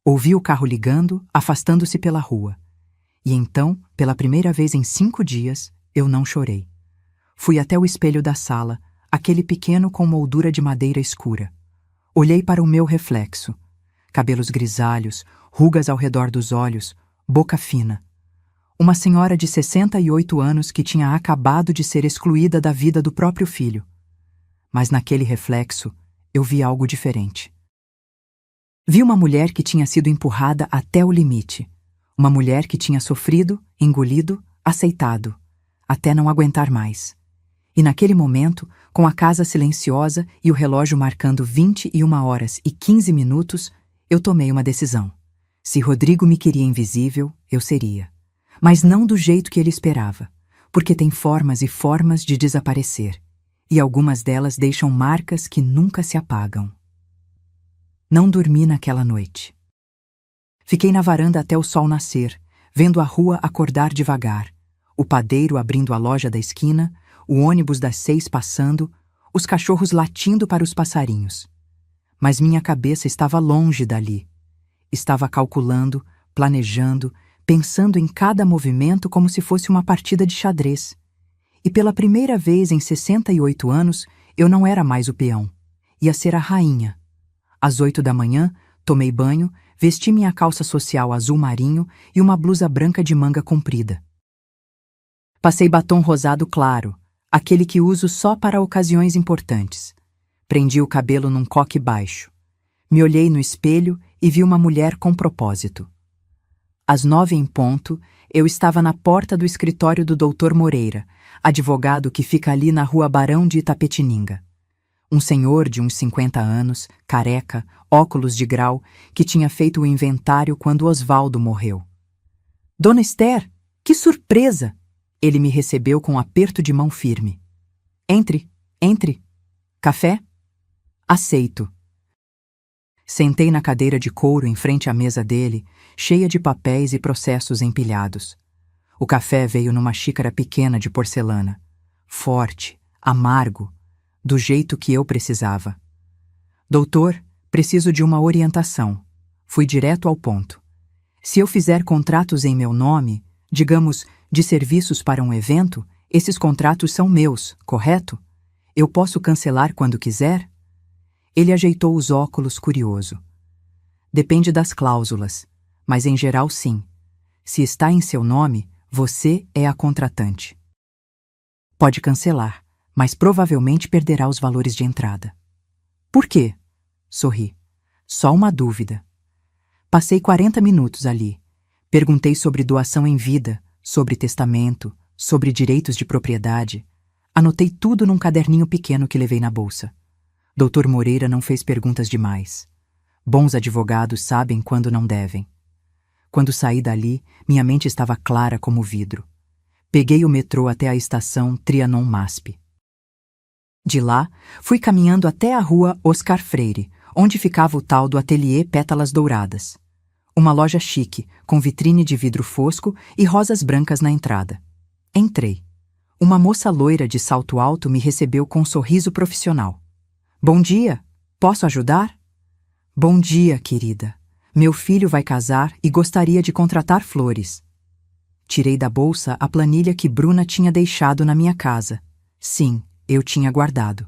Ouvi o carro ligando, afastando-se pela rua. E então, pela primeira vez em 5 dias, eu não chorei. Fui até o espelho da sala, aquele pequeno com moldura de madeira escura. Olhei para o meu reflexo. Cabelos grisalhos, rugas ao redor dos olhos, boca fina. Uma senhora de 68 anos que tinha acabado de ser excluída da vida do próprio filho. Mas naquele reflexo, eu vi algo diferente. Vi uma mulher que tinha sido empurrada até o limite. Uma mulher que tinha sofrido, engolido, aceitado, até não aguentar mais. E naquele momento, com a casa silenciosa e o relógio marcando 21h15, eu tomei uma decisão. Se Rodrigo me queria invisível, eu seria. Mas não do jeito que ele esperava, porque tem formas e formas de desaparecer, e algumas delas deixam marcas que nunca se apagam. Não dormi naquela noite. Fiquei na varanda até o sol nascer, vendo a rua acordar devagar, o padeiro abrindo a loja da esquina, o ônibus das 6 passando, os cachorros latindo para os passarinhos. Mas minha cabeça estava longe dali. Estava calculando, planejando, pensando em cada movimento como se fosse uma partida de xadrez. E pela primeira vez em 68 anos, eu não era mais o peão. Ia ser a rainha. Às 8 da manhã, tomei banho, vesti minha calça social azul marinho e uma blusa branca de manga comprida. Passei batom rosado claro, aquele que uso só para ocasiões importantes. Prendi o cabelo num coque baixo. Me olhei no espelho e vi uma mulher com propósito. Às 9 em ponto, eu estava na porta do escritório do Dr. Moreira, advogado que fica ali na rua Barão de Itapetininga. Um senhor de uns 50 anos, careca, óculos de grau, que tinha feito o inventário quando Osvaldo morreu. Dona Esther, que surpresa! Ele me recebeu com um aperto de mão firme. Entre, entre. Café? Aceito. Sentei na cadeira de couro em frente à mesa dele, cheia de papéis e processos empilhados. O café veio numa xícara pequena de porcelana. Forte, amargo, do jeito que eu precisava. Doutor, preciso de uma orientação. Fui direto ao ponto. Se eu fizer contratos em meu nome, digamos, de serviços para um evento, esses contratos são meus, correto? Eu posso cancelar quando quiser? Ele ajeitou os óculos, curioso. Depende das cláusulas, mas em geral sim. Se está em seu nome, você é a contratante. Pode cancelar, mas provavelmente perderá os valores de entrada. Por quê? Sorri. Só uma dúvida. Passei 40 minutos ali. Perguntei sobre doação em vida, sobre testamento, sobre direitos de propriedade. Anotei tudo num caderninho pequeno que levei na bolsa. Dr. Moreira não fez perguntas demais. Bons advogados sabem quando não devem. Quando saí dali, minha mente estava clara como vidro. Peguei o metrô até a estação Trianon-MASP. De lá, fui caminhando até a rua Oscar Freire, onde ficava o tal do Ateliê Pétalas Douradas. Uma loja chique, com vitrine de vidro fosco e rosas brancas na entrada. Entrei. Uma moça loira de salto alto me recebeu com um sorriso profissional. Bom dia, posso ajudar? Bom dia, querida. Meu filho vai casar e gostaria de contratar flores. Tirei da bolsa a planilha que Bruna tinha deixado na minha casa. Sim, eu tinha guardado.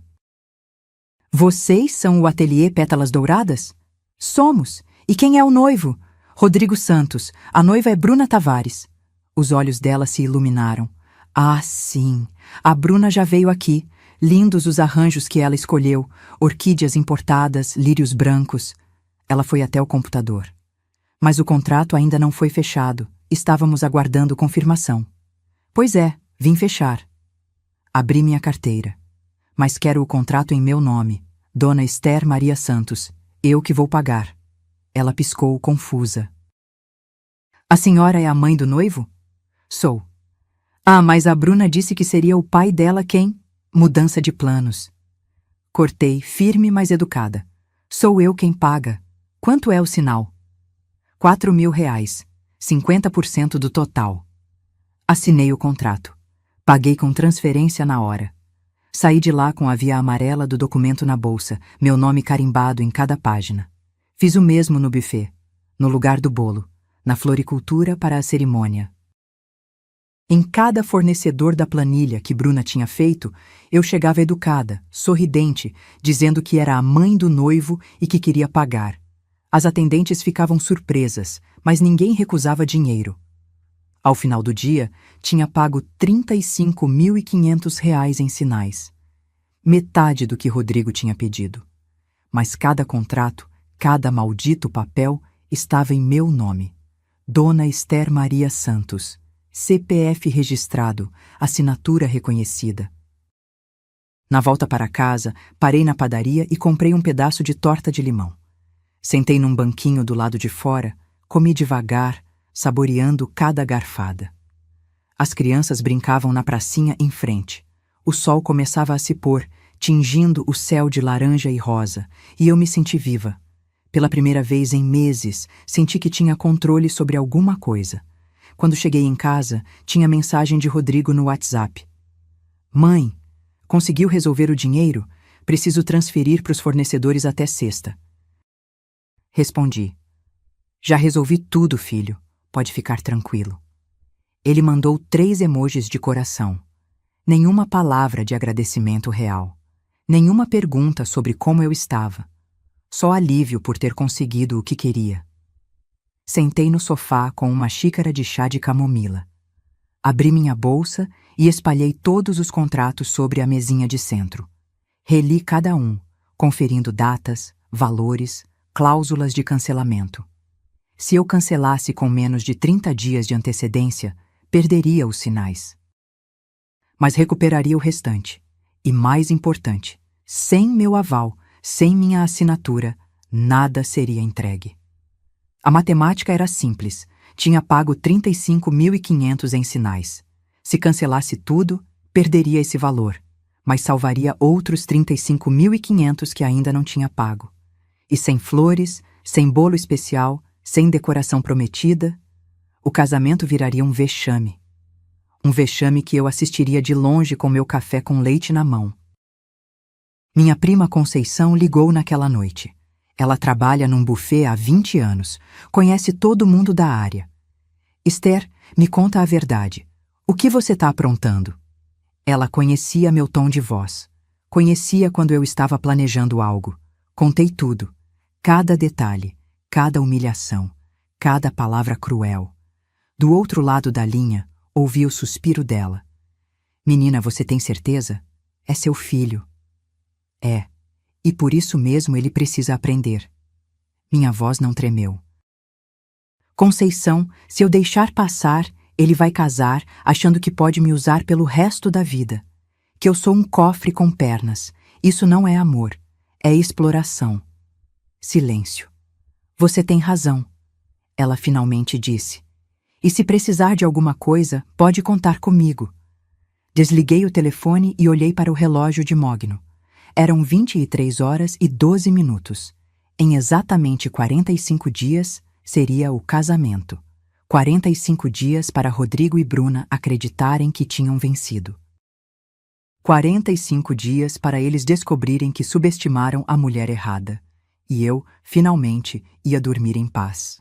Vocês são o Ateliê Pétalas Douradas? Somos. E quem é o noivo? Rodrigo Santos. A noiva é Bruna Tavares. Os olhos dela se iluminaram. Ah, sim, a Bruna já veio aqui. Lindos os arranjos que ela escolheu, orquídeas importadas, lírios brancos. Ela foi até o computador. Mas o contrato ainda não foi fechado. Estávamos aguardando confirmação. Pois é, vim fechar. Abri minha carteira. Mas quero o contrato em meu nome. Dona Esther Maria Santos. Eu que vou pagar. Ela piscou, confusa. A senhora é a mãe do noivo? Sou. Ah, mas a Bruna disse que seria o pai dela quem? Mudança de planos. Cortei, firme, mas educada. Sou eu quem paga. Quanto é o sinal? R$ 4.000, 50% do total. Assinei o contrato. Paguei com transferência na hora. Saí de lá com a via amarela do documento na bolsa, meu nome carimbado em cada página. Fiz o mesmo no buffet, no lugar do bolo, na floricultura para a cerimônia. Em cada fornecedor da planilha que Bruna tinha feito, eu chegava educada, sorridente, dizendo que era a mãe do noivo e que queria pagar. As atendentes ficavam surpresas, mas ninguém recusava dinheiro. Ao final do dia, tinha pago R$ 35.500 em sinais. Metade do que Rodrigo tinha pedido. Mas cada contrato, cada maldito papel, estava em meu nome. Dona Esther Maria Santos. CPF registrado, assinatura reconhecida. Na volta para casa, parei na padaria e comprei um pedaço de torta de limão. Sentei num banquinho do lado de fora, comi devagar, saboreando cada garfada. As crianças brincavam na pracinha em frente. O sol começava a se pôr, tingindo o céu de laranja e rosa, e eu me senti viva. Pela primeira vez em meses, senti que tinha controle sobre alguma coisa. Quando cheguei em casa, tinha mensagem de Rodrigo no WhatsApp. Mãe, conseguiu resolver o dinheiro? Preciso transferir para os fornecedores até sexta. Respondi. Já resolvi tudo, filho. Pode ficar tranquilo. Ele mandou 3 emojis de coração. Nenhuma palavra de agradecimento real. Nenhuma pergunta sobre como eu estava. Só alívio por ter conseguido o que queria. Sentei no sofá com uma xícara de chá de camomila. Abri minha bolsa e espalhei todos os contratos sobre a mesinha de centro. Reli cada um, conferindo datas, valores, cláusulas de cancelamento. Se eu cancelasse com menos de 30 dias de antecedência, perderia os sinais. Mas recuperaria o restante. E mais importante, sem meu aval, sem minha assinatura, nada seria entregue. A matemática era simples. Tinha pago R$ 35.500 em sinais. Se cancelasse tudo, perderia esse valor, mas salvaria outros 35.500 que ainda não tinha pago. E sem flores, sem bolo especial, sem decoração prometida, o casamento viraria um vexame. Um vexame que eu assistiria de longe com meu café com leite na mão. Minha prima Conceição ligou naquela noite. Ela trabalha num buffet há 20 anos, conhece todo mundo da área. Esther, me conta a verdade. O que você está aprontando? Ela conhecia meu tom de voz. Conhecia quando eu estava planejando algo. Contei tudo. Cada detalhe, cada humilhação, cada palavra cruel. Do outro lado da linha, ouvi o suspiro dela. Menina, você tem certeza? É seu filho. É. E por isso mesmo ele precisa aprender. Minha voz não tremeu. Conceição, se eu deixar passar, ele vai casar achando que pode me usar pelo resto da vida. Que eu sou um cofre com pernas. Isso não é amor. É exploração. Silêncio. Você tem razão. Ela finalmente disse. E se precisar de alguma coisa, pode contar comigo. Desliguei o telefone e olhei para o relógio de Mogno. Eram 23h12. Em exatamente 45 dias, seria o casamento. 45 dias para Rodrigo e Bruna acreditarem que tinham vencido. 45 dias para eles descobrirem que subestimaram a mulher errada. E eu, finalmente, ia dormir em paz.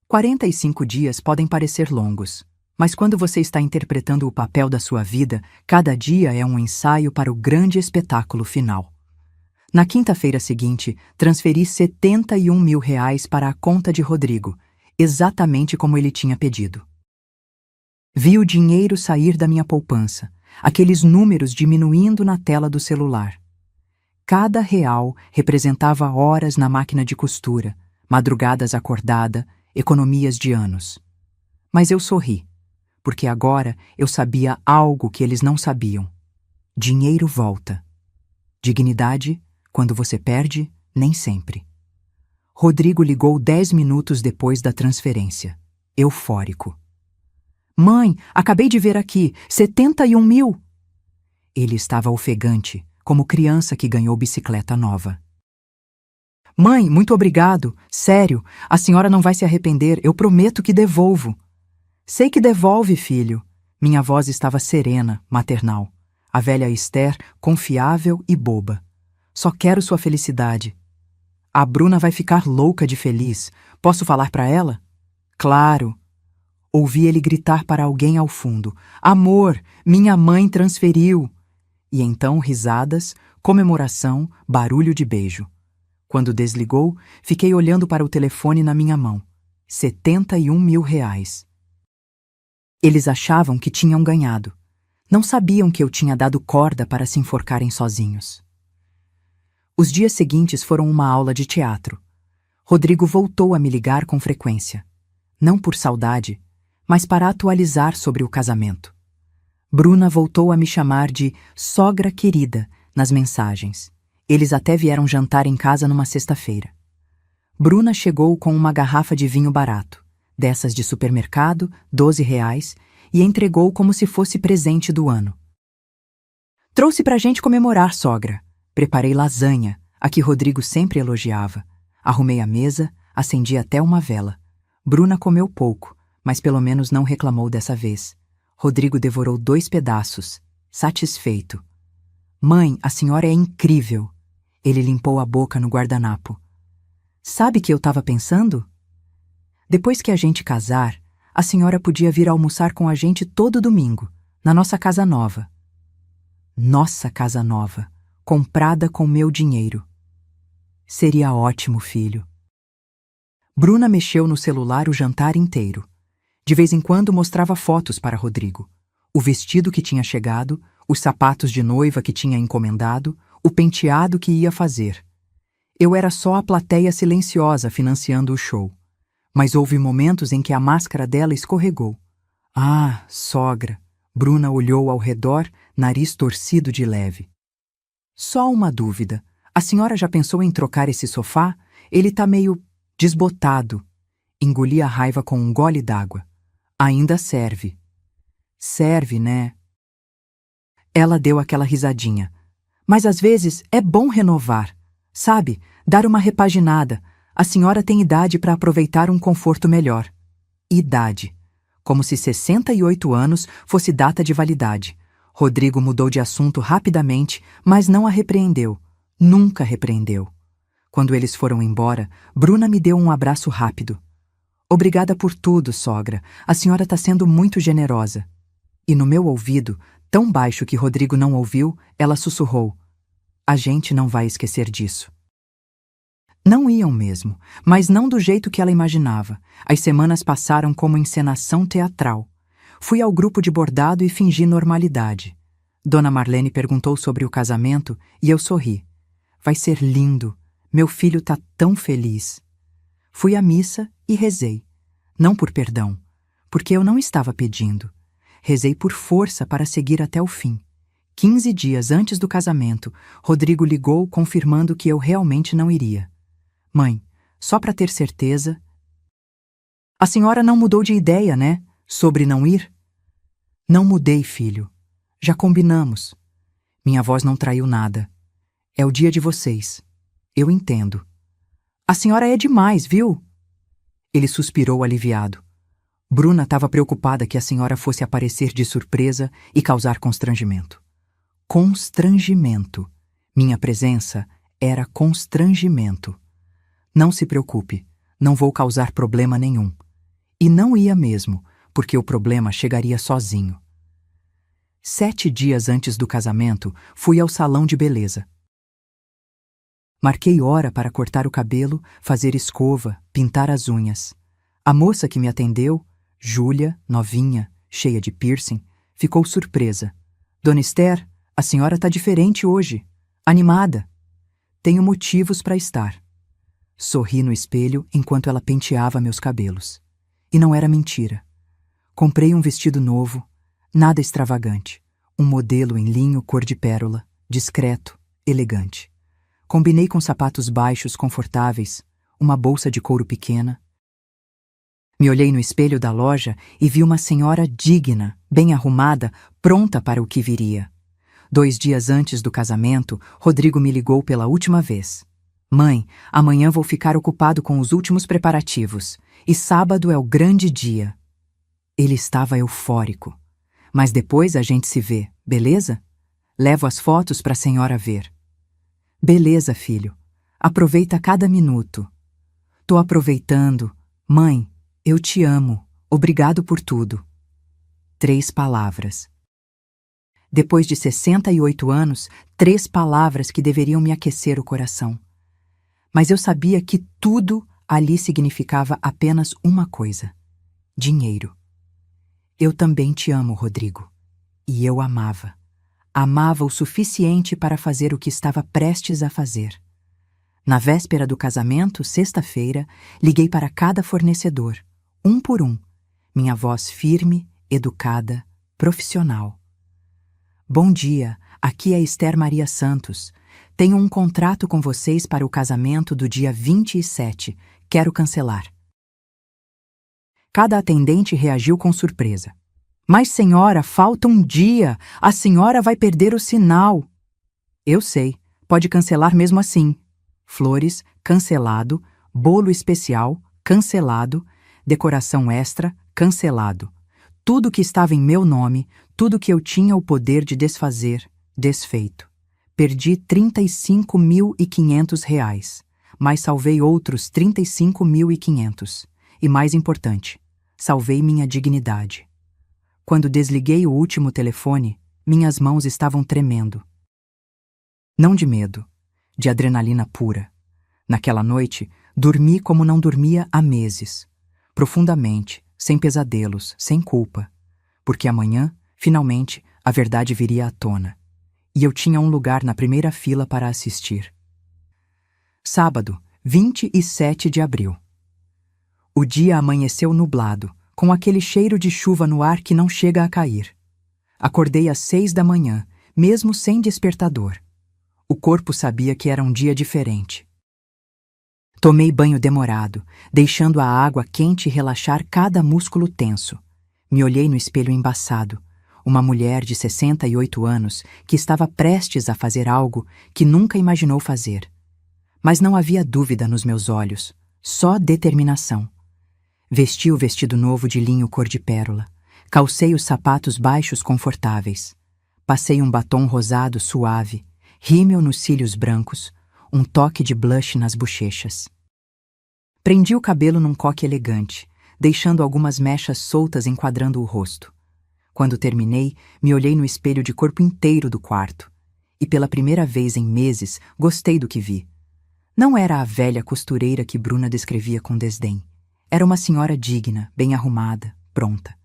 45 dias podem parecer longos. Mas quando você está interpretando o papel da sua vida, cada dia é um ensaio para o grande espetáculo final. Na quinta-feira seguinte, transferi R$ 71.000 para a conta de Rodrigo, exatamente como ele tinha pedido. Vi o dinheiro sair da minha poupança, aqueles números diminuindo na tela do celular. Cada real representava horas na máquina de costura, madrugadas acordada, economias de anos. Mas eu sorri, porque agora eu sabia algo que eles não sabiam. Dinheiro volta. Dignidade, quando você perde, nem sempre. Rodrigo ligou 10 minutos depois da transferência, eufórico. Mãe, acabei de ver aqui, 71 mil! Ele estava ofegante, como criança que ganhou bicicleta nova. Mãe, muito obrigado. Sério, a senhora não vai se arrepender, eu prometo que devolvo. Sei que devolve, filho. Minha voz estava serena, maternal. A velha Esther, confiável e boba. Só quero sua felicidade. A Bruna vai ficar louca de feliz. Posso falar para ela? Claro. Ouvi ele gritar para alguém ao fundo. Amor, minha mãe transferiu. E então risadas, comemoração, barulho de beijo. Quando desligou, fiquei olhando para o telefone na minha mão. 71 mil reais. Eles achavam que tinham ganhado. Não sabiam que eu tinha dado corda para se enforcarem sozinhos. Os dias seguintes foram uma aula de teatro. Rodrigo voltou a me ligar com frequência. Não por saudade, mas para atualizar sobre o casamento. Bruna voltou a me chamar de sogra querida nas mensagens. Eles até vieram jantar em casa numa sexta-feira. Bruna chegou com uma garrafa de vinho barato, dessas de supermercado, 12 reais, e entregou como se fosse presente do ano. Trouxe pra gente comemorar, sogra. Preparei lasanha, a que Rodrigo sempre elogiava. Arrumei a mesa, acendi até uma vela. Bruna comeu pouco, mas pelo menos não reclamou dessa vez. Rodrigo devorou 2 pedaços, satisfeito. Mãe, a senhora é incrível. Ele limpou a boca no guardanapo. Sabe que eu estava pensando? Depois que a gente casar, a senhora podia vir almoçar com a gente todo domingo, na nossa casa nova. Nossa casa nova, comprada com meu dinheiro. Seria ótimo, filho. Bruna mexeu no celular o jantar inteiro. De vez em quando mostrava fotos para Rodrigo. O vestido que tinha chegado, os sapatos de noiva que tinha encomendado, o penteado que ia fazer. Eu era só a plateia silenciosa financiando o show. Mas houve momentos em que a máscara dela escorregou. Ah, sogra! Bruna olhou ao redor, nariz torcido de leve. Só uma dúvida. A senhora já pensou em trocar esse sofá? Ele tá meio desbotado. Engoli a raiva com um gole d'água. Ainda serve. Serve, né? Ela deu aquela risadinha. Mas às vezes é bom renovar. Sabe, dar uma repaginada. A senhora tem idade para aproveitar um conforto melhor. Idade. Como se 68 anos fosse data de validade. Rodrigo mudou de assunto rapidamente, mas não a repreendeu. Nunca repreendeu. Quando eles foram embora, Bruna me deu um abraço rápido. Obrigada por tudo, sogra. A senhora está sendo muito generosa. E no meu ouvido, tão baixo que Rodrigo não ouviu, ela sussurrou. A gente não vai esquecer disso. Não iam mesmo, mas não do jeito que ela imaginava. As semanas passaram como encenação teatral. Fui ao grupo de bordado e fingi normalidade. Dona Marlene perguntou sobre o casamento e eu sorri. Vai ser lindo. Meu filho tá tão feliz. Fui à missa e rezei. Não por perdão, porque eu não estava pedindo. Rezei por força para seguir até o fim. 15 dias antes do casamento, Rodrigo ligou confirmando que eu realmente não iria. Mãe, só para ter certeza... A senhora não mudou de ideia, né? Sobre não ir? Não mudei, filho. Já combinamos. Minha voz não traiu nada. É o dia de vocês. Eu entendo. A senhora é demais, viu? Ele suspirou aliviado. Bruna estava preocupada que a senhora fosse aparecer de surpresa e causar constrangimento. Constrangimento. Minha presença era constrangimento. Não se preocupe, não vou causar problema nenhum. E não ia mesmo, porque o problema chegaria sozinho. 7 dias antes do casamento, fui ao salão de beleza. Marquei hora para cortar o cabelo, fazer escova, pintar as unhas. A moça que me atendeu, Júlia, novinha, cheia de piercing, ficou surpresa. Dona Esther, a senhora está diferente hoje. Animada. Tenho motivos para estar. Sorri no espelho enquanto ela penteava meus cabelos. E não era mentira. Comprei um vestido novo, nada extravagante. Um modelo em linho cor de pérola, discreto, elegante. Combinei com sapatos baixos confortáveis, uma bolsa de couro pequena. Me olhei no espelho da loja e vi uma senhora digna, bem arrumada, pronta para o que viria. 2 dias antes do casamento, Rodrigo me ligou pela última vez. Mãe, amanhã vou ficar ocupado com os últimos preparativos, e sábado é o grande dia. Ele estava eufórico. Mas depois a gente se vê, beleza? Levo as fotos para a senhora ver. Beleza, filho. Aproveita cada minuto. Tô aproveitando. Mãe, eu te amo. Obrigado por tudo. 3 palavras. Depois de 68 anos, 3 palavras que deveriam me aquecer o coração. Mas eu sabia que tudo ali significava apenas uma coisa: dinheiro. Eu também te amo, Rodrigo. E eu amava. Amava o suficiente para fazer o que estava prestes a fazer. Na véspera do casamento, sexta-feira, liguei para cada fornecedor, um por um. Minha voz firme, educada, profissional. Bom dia, aqui é Esther Maria Santos. Tenho um contrato com vocês para o casamento do dia 27. Quero cancelar. Cada atendente reagiu com surpresa. Mas, senhora, falta um dia. A senhora vai perder o sinal. Eu sei, pode cancelar mesmo assim. Flores, cancelado. Bolo especial, cancelado. Decoração extra, cancelado. Tudo que estava em meu nome, tudo que eu tinha o poder de desfazer, desfeito. Perdi R$ 35.500, mas salvei outros 35.500. E mais importante, salvei minha dignidade. Quando desliguei o último telefone, minhas mãos estavam tremendo. Não de medo, de adrenalina pura. Naquela noite, dormi como não dormia há meses. Profundamente, sem pesadelos, sem culpa. Porque amanhã, finalmente, a verdade viria à tona. E eu tinha um lugar na primeira fila para assistir. Sábado, 27 de abril. O dia amanheceu nublado, com aquele cheiro de chuva no ar que não chega a cair. Acordei às 6 da manhã, mesmo sem despertador. O corpo sabia que era um dia diferente. Tomei banho demorado, deixando a água quente relaxar cada músculo tenso. Me olhei no espelho embaçado. Uma mulher de 68 anos que estava prestes a fazer algo que nunca imaginou fazer. Mas não havia dúvida nos meus olhos, só determinação. Vesti o vestido novo de linho cor de pérola, calcei os sapatos baixos confortáveis, passei um batom rosado suave, rímel nos cílios brancos, um toque de blush nas bochechas. Prendi o cabelo num coque elegante, deixando algumas mechas soltas enquadrando o rosto. Quando terminei, me olhei no espelho de corpo inteiro do quarto. E pela primeira vez em meses, gostei do que vi. Não era a velha costureira que Bruna descrevia com desdém. Era uma senhora digna, bem arrumada, pronta.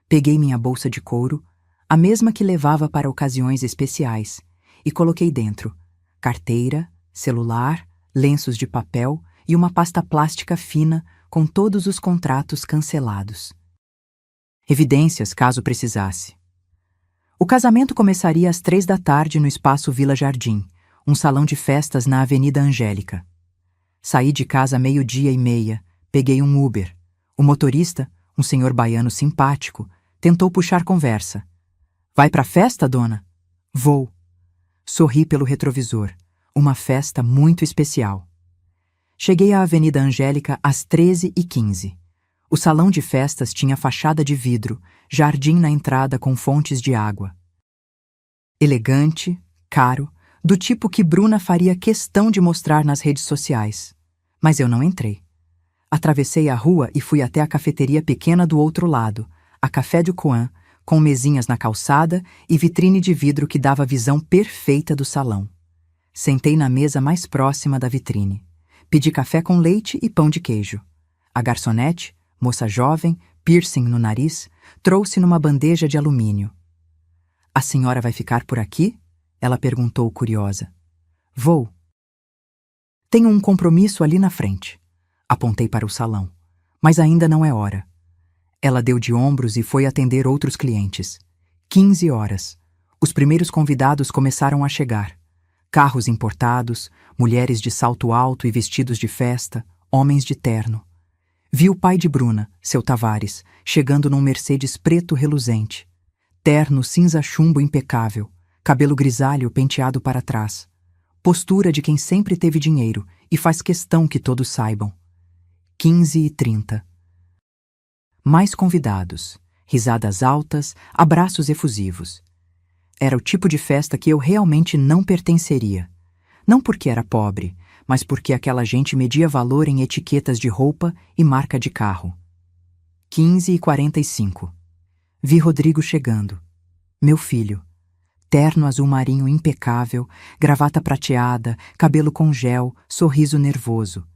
Peguei minha bolsa de couro, a mesma que levava para ocasiões especiais, e coloquei dentro carteira, celular, lenços de papel e uma pasta plástica fina com todos os contratos cancelados. Evidências, caso precisasse. O casamento começaria às 3 da tarde no espaço Vila Jardim, um salão de festas na Avenida Angélica. Saí de casa 12:30, peguei um Uber. O motorista, um senhor baiano simpático, tentou puxar conversa. Vai pra festa, dona? Vou. Sorri pelo retrovisor. Uma festa muito especial. Cheguei à Avenida Angélica às 13h15. O salão de festas tinha fachada de vidro, jardim na entrada com fontes de água. Elegante, caro, do tipo que Bruna faria questão de mostrar nas redes sociais. Mas eu não entrei. Atravessei a rua e fui até a cafeteria pequena do outro lado, a Café du Coin, com mesinhas na calçada e vitrine de vidro que dava a visão perfeita do salão. Sentei na mesa mais próxima da vitrine. Pedi café com leite e pão de queijo. A garçonete, moça jovem, piercing no nariz, Trouxe numa bandeja de alumínio. A senhora vai ficar por aqui? Ela perguntou curiosa. Vou. Tenho um compromisso ali na frente. Apontei para o salão. Mas ainda não é hora. Ela deu de ombros e foi atender outros clientes. 15 horas. Os primeiros convidados começaram a chegar. Carros importados, mulheres de salto alto e vestidos de festa, homens de terno. Vi o pai de Bruna, seu Tavares, chegando num Mercedes preto reluzente. Terno cinza chumbo impecável, cabelo grisalho penteado para trás. Postura de quem sempre teve dinheiro e faz questão que todos saibam. 15h30. Mais convidados, risadas altas, abraços efusivos. Era o tipo de festa que eu realmente não pertenceria. Não porque era pobre, mas porque aquela gente media valor em etiquetas de roupa e marca de carro. 15h45. Vi Rodrigo chegando. Meu filho. Terno azul marinho impecável, gravata prateada, cabelo com gel, sorriso nervoso.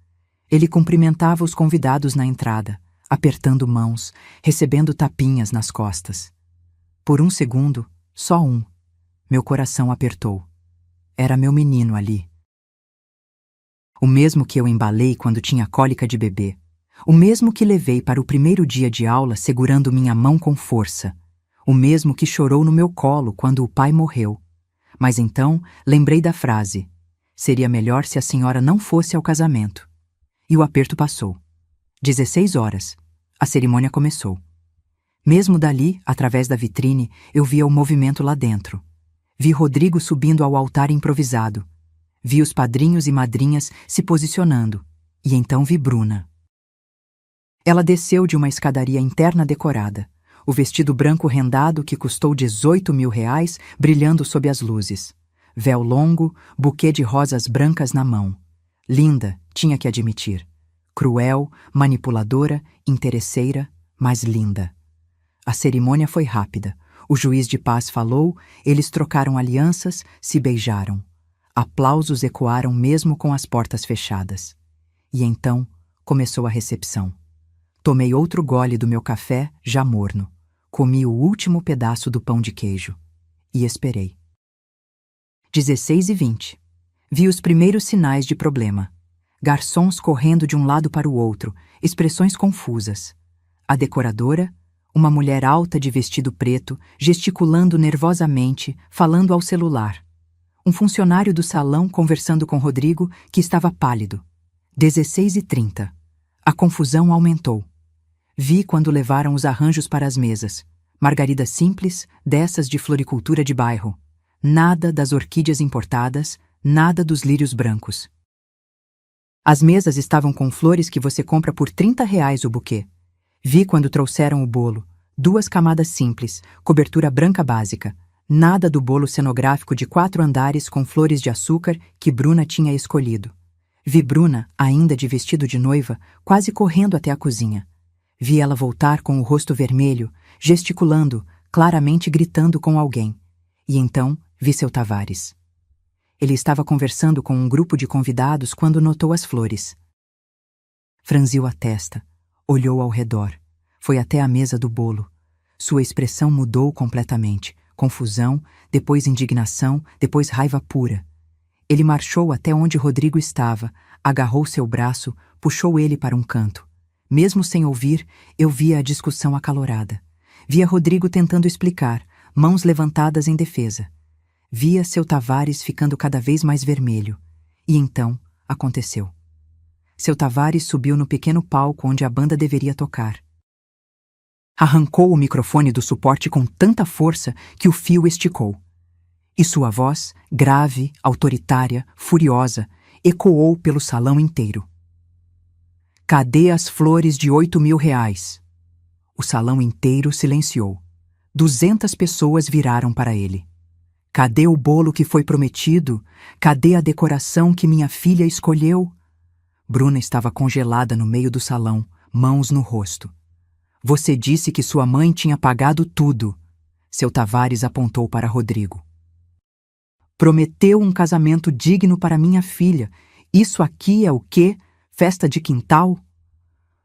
Ele cumprimentava os convidados na entrada, apertando mãos, recebendo tapinhas nas costas. Por um segundo, só um, meu coração apertou. Era meu menino ali. O mesmo que eu embalei quando tinha cólica de bebê. O mesmo que levei para o primeiro dia de aula segurando minha mão com força. O mesmo que chorou no meu colo quando o pai morreu. Mas então lembrei da frase: seria melhor se a senhora não fosse ao casamento. E o aperto passou. 16 horas. A cerimônia começou. Mesmo dali, através da vitrine, eu via o movimento lá dentro. Vi Rodrigo subindo ao altar improvisado. Vi os padrinhos e madrinhas se posicionando. E então vi Bruna. Ela desceu de uma escadaria interna decorada. O vestido branco rendado que custou 18 mil reais, brilhando sob as luzes. Véu longo, buquê de rosas brancas na mão. Linda, tinha que admitir. Cruel, manipuladora, interesseira, mas linda. A cerimônia foi rápida. O juiz de paz falou, eles trocaram alianças, se beijaram. Aplausos ecoaram mesmo com as portas fechadas. E então começou a recepção. Tomei outro gole do meu café, já morno. Comi o último pedaço do pão de queijo. E esperei. 16h20. Vi os primeiros sinais de problema. Garçons correndo de um lado para o outro, expressões confusas. A decoradora, uma mulher alta de vestido preto, gesticulando nervosamente, falando ao celular. Um funcionário do salão conversando com Rodrigo, que estava pálido. 16h30. A confusão aumentou. Vi quando levaram os arranjos para as mesas. Margaridas simples, dessas de floricultura de bairro. Nada das orquídeas importadas, nada dos lírios brancos. As mesas estavam com flores que você compra por 30 reais o buquê. Vi quando trouxeram o bolo. 2 camadas simples, cobertura branca básica. Nada do bolo cenográfico de 4 andares com flores de açúcar que Bruna tinha escolhido. Vi Bruna, ainda de vestido de noiva, quase correndo até a cozinha. Vi ela voltar com o rosto vermelho, gesticulando, claramente gritando com alguém. E então vi seu Tavares. Ele estava conversando com um grupo de convidados quando notou as flores. Franziu a testa, olhou ao redor, foi até a mesa do bolo. Sua expressão mudou completamente. Confusão, depois indignação, depois raiva pura. Ele marchou até onde Rodrigo estava, agarrou seu braço, puxou ele para um canto. Mesmo sem ouvir, eu via a discussão acalorada. Via Rodrigo tentando explicar, mãos levantadas em defesa. Via seu Tavares ficando cada vez mais vermelho. E então, aconteceu. Seu Tavares subiu no pequeno palco onde a banda deveria tocar. Arrancou o microfone do suporte com tanta força que o fio esticou. E sua voz, grave, autoritária, furiosa, ecoou pelo salão inteiro. Cadê as flores de 8 mil reais? O salão inteiro silenciou. 200 pessoas viraram para ele. Cadê o bolo que foi prometido? Cadê a decoração que minha filha escolheu? Bruna estava congelada no meio do salão, mãos no rosto. Você disse que sua mãe tinha pagado tudo. Seu Tavares apontou para Rodrigo. Prometeu um casamento digno para minha filha. Isso aqui é o quê? Festa de quintal?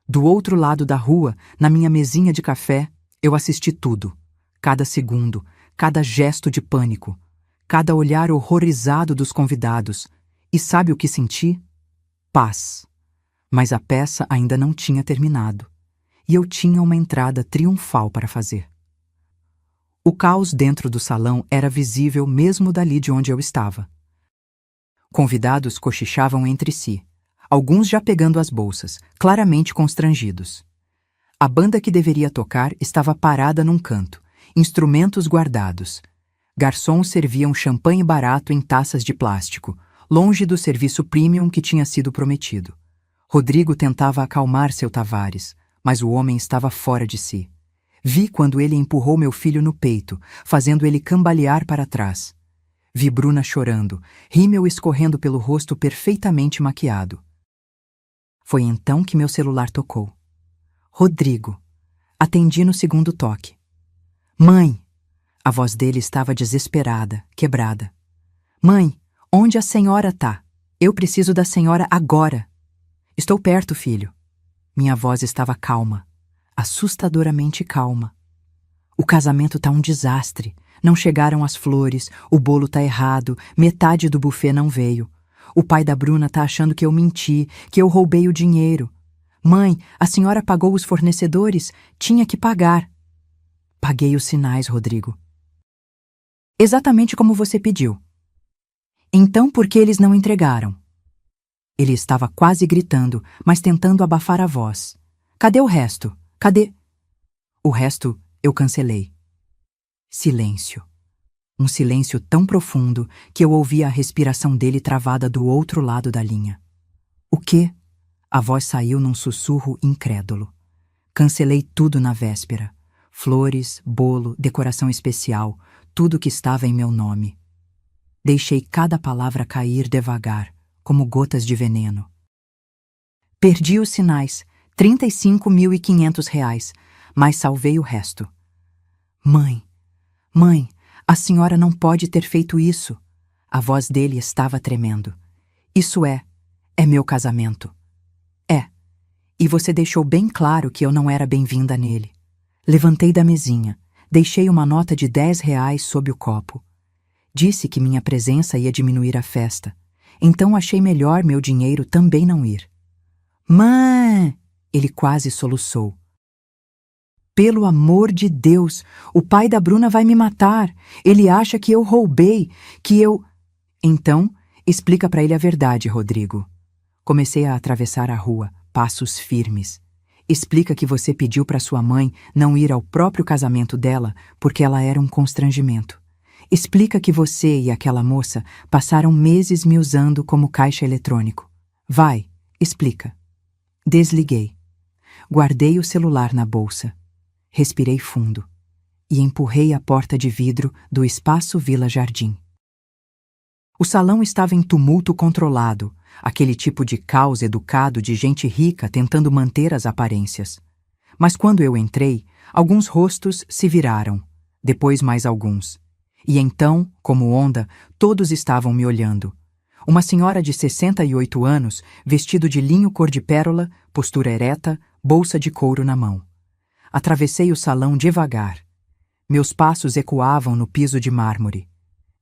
Do outro lado da rua, na minha mesinha de café, Eu assisti tudo, cada segundo, cada gesto de pânico, cada olhar horrorizado dos convidados, e sabe o que senti? Paz. Mas a peça ainda não tinha terminado, e eu tinha uma entrada triunfal para fazer. O caos dentro do salão era visível mesmo dali de onde eu estava. Convidados cochichavam entre si, alguns já pegando as bolsas, claramente constrangidos. A banda que deveria tocar estava parada num canto, instrumentos guardados. Garçons serviam champanhe barato em taças de plástico, longe do serviço premium que tinha sido prometido. Rodrigo tentava acalmar seu Tavares, mas o homem estava fora de si. Vi quando ele empurrou meu filho no peito, fazendo ele cambalear para trás. Vi Bruna chorando, rímel escorrendo pelo rosto perfeitamente maquiado. Foi então que meu celular tocou. Rodrigo. Atendi no segundo toque. Mãe! A voz dele estava desesperada, quebrada. Mãe, onde a senhora tá? Eu preciso da senhora agora. Estou perto, filho. Minha voz estava calma, assustadoramente calma. O casamento tá um desastre. Não chegaram as flores, o bolo tá errado, metade do buffet não veio. O pai da Bruna tá achando que eu menti, que eu roubei o dinheiro. Mãe, a senhora pagou os fornecedores? Tinha que pagar. Paguei os sinais, Rodrigo. Exatamente como você pediu. Então por que eles não entregaram? Ele estava quase gritando, mas tentando abafar a voz. Cadê o resto? Cadê? O resto eu cancelei. Silêncio. Um silêncio tão profundo que eu ouvia a respiração dele travada do outro lado da linha. O quê? A voz saiu num sussurro incrédulo. Cancelei tudo na véspera. Flores, bolo, decoração especial, tudo que estava em meu nome. Deixei cada palavra cair devagar, como gotas de veneno. Perdi os sinais, R$ 35.500, mas salvei o resto. Mãe, mãe, a senhora não pode ter feito isso. A voz dele estava tremendo. Isso é meu casamento. É. E você deixou bem claro que eu não era bem-vinda nele. Levantei da mesinha, deixei uma nota de R$ 10 sob o copo. Disse que minha presença ia diminuir a festa, então achei melhor meu dinheiro também não ir. Mãe! Ele quase soluçou. Pelo amor de Deus, o pai da Bruna vai me matar. Ele acha que eu roubei, que eu... Então, explica para ele a verdade, Rodrigo. Comecei a atravessar a rua, passos firmes. Explica que você pediu para sua mãe não ir ao próprio casamento dela porque ela era um constrangimento. Explica que você e aquela moça passaram meses me usando como caixa eletrônico. Vai, explica. Desliguei. Guardei o celular na bolsa. Respirei fundo e empurrei a porta de vidro do Espaço Vila Jardim. O salão estava em tumulto controlado, aquele tipo de caos educado de gente rica tentando manter as aparências. Mas quando eu entrei, alguns rostos se viraram, depois mais alguns. E então, como onda, todos estavam me olhando. Uma senhora de 68 anos, vestido de linho cor de pérola, postura ereta, bolsa de couro na mão. Atravessei o salão devagar. Meus passos ecoavam no piso de mármore.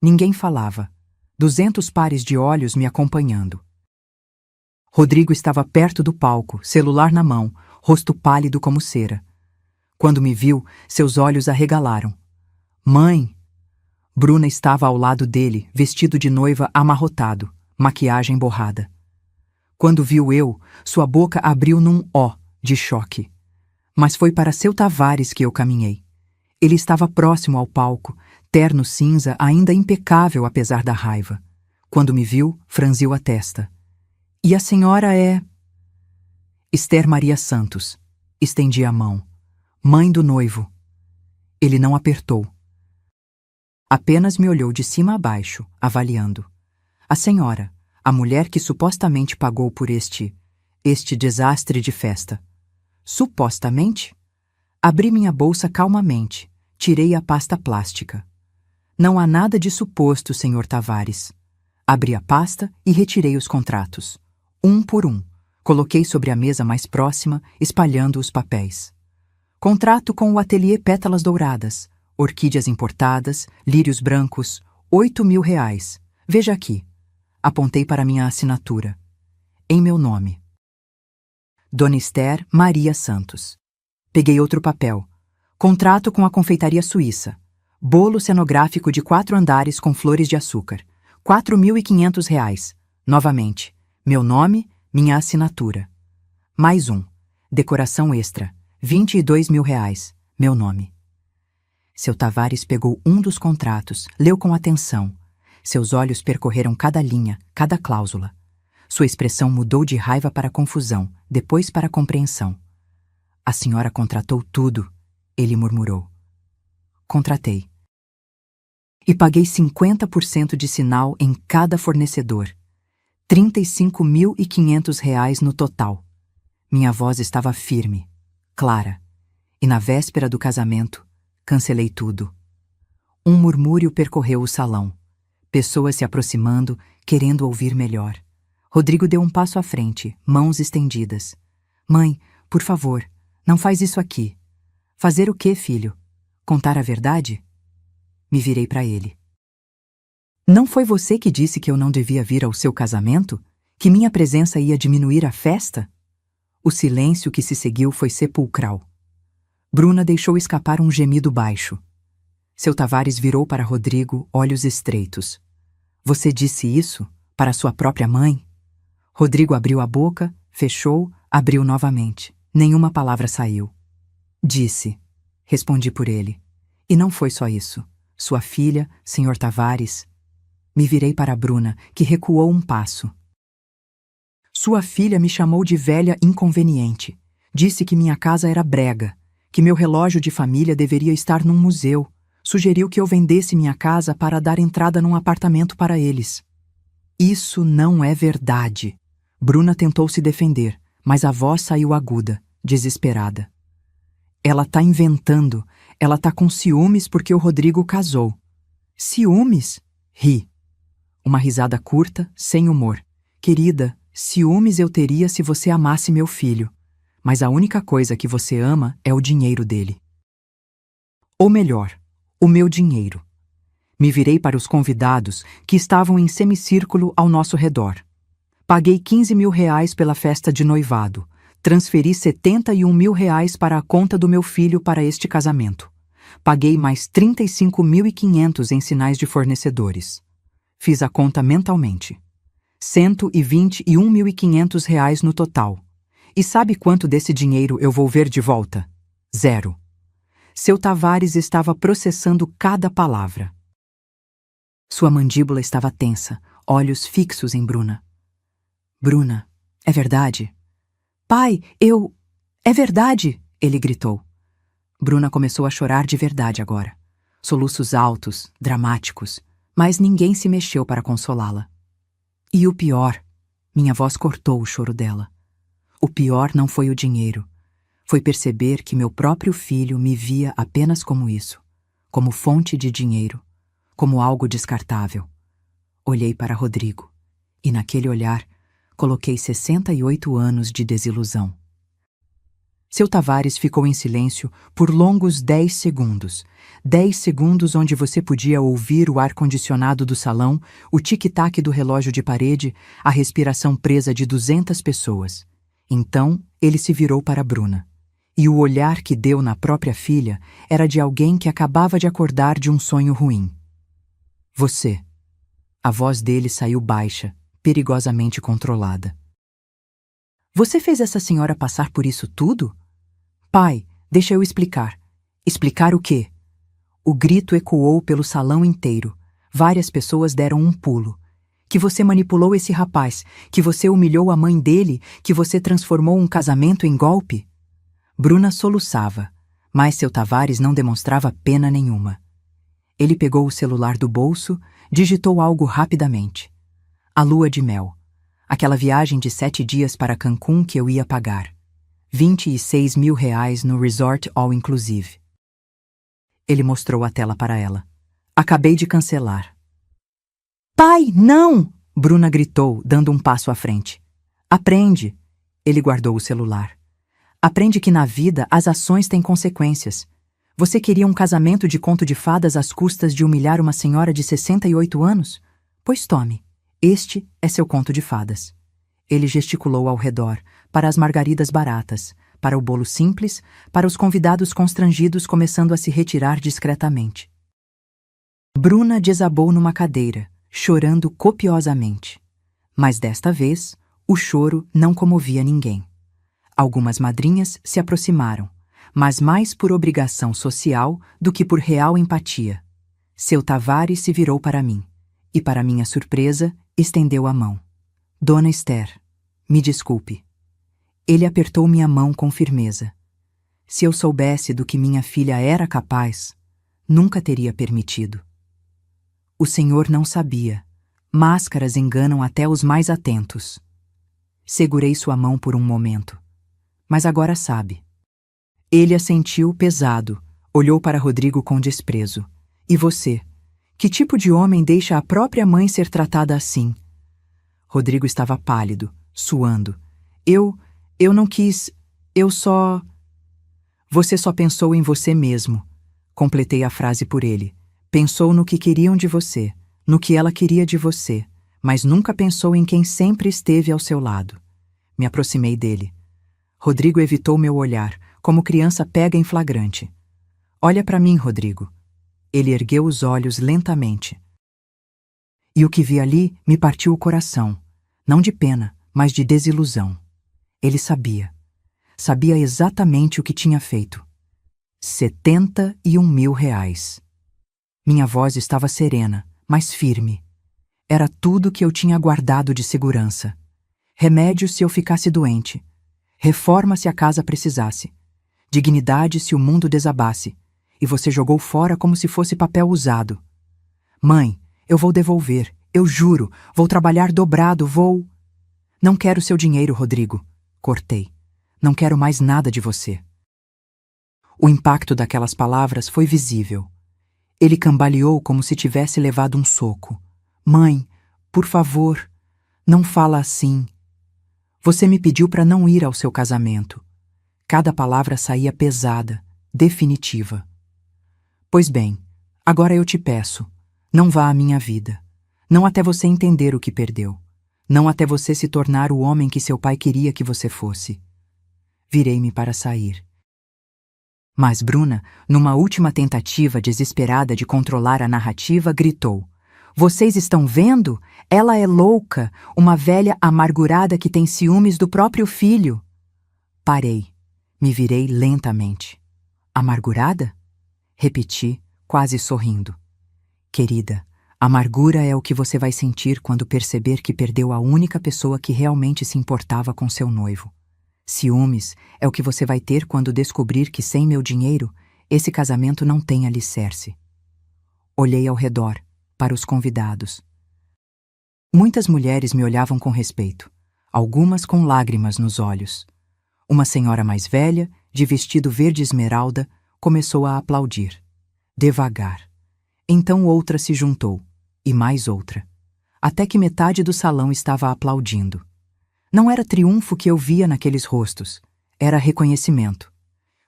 Ninguém falava. 200 pares de olhos me acompanhando. Rodrigo estava perto do palco, celular na mão, rosto pálido como cera. Quando me viu, seus olhos arregalaram. Mãe! Bruna estava ao lado dele, vestido de noiva amarrotado, maquiagem borrada. Quando viu eu, sua boca abriu num ó de choque. Mas foi para seu Tavares que eu caminhei. Ele estava próximo ao palco, terno cinza ainda impecável apesar da raiva. Quando me viu, franziu a testa. E a senhora é... Esther Maria Santos. Estendi a mão. Mãe do noivo. Ele não apertou. Apenas me olhou de cima a baixo, avaliando. A senhora, a mulher que supostamente pagou por este desastre de festa. Supostamente? Abri minha bolsa calmamente, tirei a pasta plástica. Não há nada de suposto, senhor Tavares. Abri a pasta e retirei os contratos. Um por um. Coloquei sobre a mesa mais próxima, espalhando os papéis. Contrato com o ateliê Pétalas Douradas, orquídeas importadas, lírios brancos, R$ 8.000. Veja aqui. Apontei para minha assinatura. Em meu nome. Dona Esther Maria Santos. Peguei outro papel. Contrato com a confeitaria suíça. Bolo cenográfico de 4 andares com flores de açúcar. R$ 4.500. Novamente. Meu nome, minha assinatura. Mais um. Decoração extra. R$ 22.000. Meu nome. Seu Tavares pegou um dos contratos, leu com atenção. Seus olhos percorreram cada linha, cada cláusula. Sua expressão mudou de raiva para confusão, depois para compreensão. A senhora contratou tudo, ele murmurou. Contratei. E paguei 50% de sinal em cada fornecedor. R$ 35.500 no total. Minha voz estava firme, clara. E na véspera do casamento, cancelei tudo. Um murmúrio percorreu o salão. Pessoas se aproximando, querendo ouvir melhor. Rodrigo deu um passo à frente, mãos estendidas. Mãe, por favor, não faz isso aqui. Fazer o quê, filho? Contar a verdade? Me virei para ele. Não foi você que disse que eu não devia vir ao seu casamento? Que minha presença ia diminuir a festa? O silêncio que se seguiu foi sepulcral. Bruna deixou escapar um gemido baixo. Seu Tavares virou para Rodrigo, olhos estreitos. Você disse isso para sua própria mãe? Rodrigo abriu a boca, fechou, abriu novamente. Nenhuma palavra saiu. Disse, respondi por ele. E não foi só isso. Sua filha, Sr. Tavares. Me virei para Bruna, que recuou um passo. Sua filha me chamou de velha inconveniente. Disse que minha casa era brega, que meu relógio de família deveria estar num museu. Sugeriu que eu vendesse minha casa para dar entrada num apartamento para eles. Isso não é verdade. Bruna tentou se defender, mas a voz saiu aguda, desesperada. Ela tá inventando. Ela tá com ciúmes porque o Rodrigo casou. Ciúmes? Ri. Uma risada curta, sem humor. Querida, ciúmes eu teria se você amasse meu filho. Mas a única coisa que você ama é o dinheiro dele. Ou melhor, o meu dinheiro. Me virei para os convidados que estavam em semicírculo ao nosso redor. Paguei R$ 15.000 pela festa de noivado. Transferi R$ 71.000 para a conta do meu filho para este casamento. Paguei mais R$ 35.500 em sinais de fornecedores. Fiz a conta mentalmente. R$ 121.500 no total. E sabe quanto desse dinheiro eu vou ver de volta? 0. Seu Tavares estava processando cada palavra. Sua mandíbula estava tensa, olhos fixos em Bruna. Bruna, é verdade? Pai, É verdade! Ele gritou. Bruna começou a chorar de verdade agora. Soluços altos, dramáticos, mas ninguém se mexeu para consolá-la. E o pior, minha voz cortou o choro dela. O pior não foi o dinheiro. Foi perceber que meu próprio filho me via apenas como isso, como fonte de dinheiro, como algo descartável. Olhei para Rodrigo, e naquele olhar coloquei 68 anos de desilusão. Seu Tavares ficou em silêncio por longos 10 segundos. 10 segundos onde você podia ouvir o ar-condicionado do salão, o tic-tac do relógio de parede, a respiração presa de 200 pessoas. Então, ele se virou para Bruna. E o olhar que deu na própria filha era de alguém que acabava de acordar de um sonho ruim. Você. A voz dele saiu baixa, perigosamente controlada. Você fez essa senhora passar por isso tudo? Pai, deixa eu explicar. Explicar o quê? O grito ecoou pelo salão inteiro. Várias pessoas deram um pulo. Que você manipulou esse rapaz, que você humilhou a mãe dele, que você transformou um casamento em golpe? Bruna soluçava, mas seu Tavares não demonstrava pena nenhuma. Ele pegou o celular do bolso, digitou algo rapidamente. A lua de mel. Aquela viagem de 7 dias para Cancún que eu ia pagar. R$ 26.000 no resort all-inclusive. Ele mostrou a tela para ela. Acabei de cancelar. Pai, não! Bruna gritou, dando um passo à frente. Aprende. Ele guardou o celular. Aprende que na vida as ações têm consequências. Você queria um casamento de conto de fadas às custas de humilhar uma senhora de 68 anos? Pois tome, este é seu conto de fadas. Ele gesticulou ao redor, para as margaridas baratas, para o bolo simples, para os convidados constrangidos começando a se retirar discretamente. Bruna desabou numa cadeira, chorando copiosamente. Mas desta vez, o choro não comovia ninguém. Algumas madrinhas se aproximaram, mas mais por obrigação social do que por real empatia. Seu Tavares se virou para mim, e para minha surpresa, estendeu a mão. Dona Esther, me desculpe. Ele apertou minha mão com firmeza. Se eu soubesse do que minha filha era capaz, nunca teria permitido. O senhor não sabia. Máscaras enganam até os mais atentos. Segurei sua mão por um momento. Mas agora sabe. Ele assentiu pesado, olhou para Rodrigo com desprezo. E você? Que tipo de homem deixa a própria mãe ser tratada assim? Rodrigo estava pálido, suando. Eu não quis. Eu só... Você só pensou em você mesmo. Completei a frase por ele. Pensou no que queriam de você, no que ela queria de você, mas nunca pensou em quem sempre esteve ao seu lado. Me aproximei dele. Rodrigo evitou meu olhar, como criança pega em flagrante. Olha para mim, Rodrigo. Ele ergueu os olhos lentamente. E o que vi ali me partiu o coração, não de pena, mas de desilusão. Ele sabia. Sabia exatamente o que tinha feito. 71 mil reais. Minha voz estava serena, mas firme. Era tudo que eu tinha guardado de segurança. Remédio se eu ficasse doente. Reforma se a casa precisasse. Dignidade se o mundo desabasse. E você jogou fora como se fosse papel usado. Mãe, eu vou devolver. Eu juro. Vou trabalhar dobrado, vou... Não quero seu dinheiro, Rodrigo. Cortei. Não quero mais nada de você. O impacto daquelas palavras foi visível. Ele cambaleou como se tivesse levado um soco. Mãe, por favor, não fala assim. Você me pediu para não ir ao seu casamento. Cada palavra saía pesada, definitiva. Pois bem, agora eu te peço, não vá à minha vida. Não até você entender o que perdeu. Não até você se tornar o homem que seu pai queria que você fosse. Virei-me para sair. Mas Bruna, numa última tentativa desesperada de controlar a narrativa, gritou. Vocês estão vendo? Ela é louca, uma velha amargurada que tem ciúmes do próprio filho. Parei. Me virei lentamente. Amargurada? Repeti, quase sorrindo. Querida, amargura é o que você vai sentir quando perceber que perdeu a única pessoa que realmente se importava com seu noivo. Ciúmes é o que você vai ter quando descobrir que sem meu dinheiro, esse casamento não tem alicerce. Olhei ao redor, para os convidados. Muitas mulheres me olhavam com respeito, algumas com lágrimas nos olhos. Uma senhora mais velha, de vestido verde esmeralda, começou a aplaudir. Devagar. Então outra se juntou, e mais outra. Até que metade do salão estava aplaudindo. Não era triunfo que eu via naqueles rostos, era reconhecimento.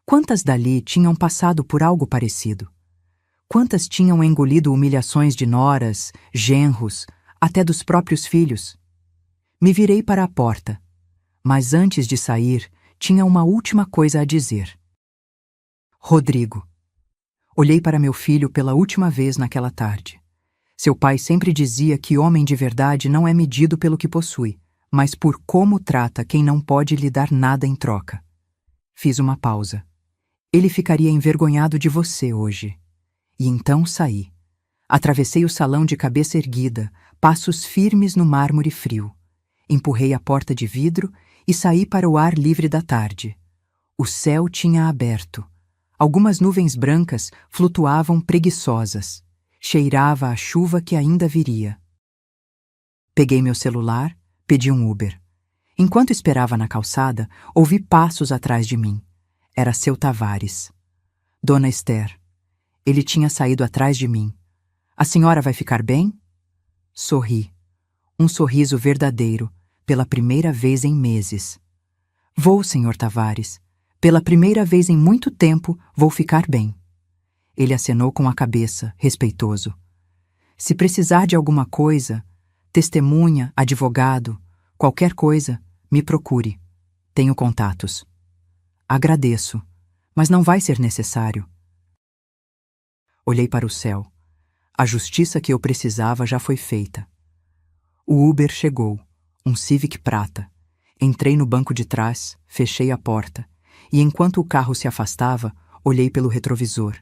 Quantas dali tinham passado por algo parecido? Quantas tinham engolido humilhações de noras, genros, até dos próprios filhos? Me virei para a porta, mas antes de sair, tinha uma última coisa a dizer. Rodrigo. Olhei para meu filho pela última vez naquela tarde. Seu pai sempre dizia que homem de verdade não é medido pelo que possui, mas por como trata quem não pode lhe dar nada em troca. Fiz uma pausa. Ele ficaria envergonhado de você hoje. E então saí. Atravessei o salão de cabeça erguida, passos firmes no mármore frio. Empurrei a porta de vidro e saí para o ar livre da tarde. O céu tinha aberto. Algumas nuvens brancas flutuavam preguiçosas. Cheirava a chuva que ainda viria. Peguei meu celular, pedi um Uber. Enquanto esperava na calçada, ouvi passos atrás de mim. Era seu Tavares. Dona Esther. Ele tinha saído atrás de mim. A senhora vai ficar bem? Sorri. Um sorriso verdadeiro, pela primeira vez em meses. Vou, senhor Tavares. Pela primeira vez em muito tempo, vou ficar bem. Ele acenou com a cabeça, respeitoso. Se precisar de alguma coisa, testemunha, advogado, qualquer coisa, me procure. Tenho contatos. Agradeço, mas não vai ser necessário. Olhei para o céu. A justiça que eu precisava já foi feita. O Uber chegou, um Civic prata. Entrei no banco de trás, fechei a porta, e enquanto o carro se afastava, olhei pelo retrovisor.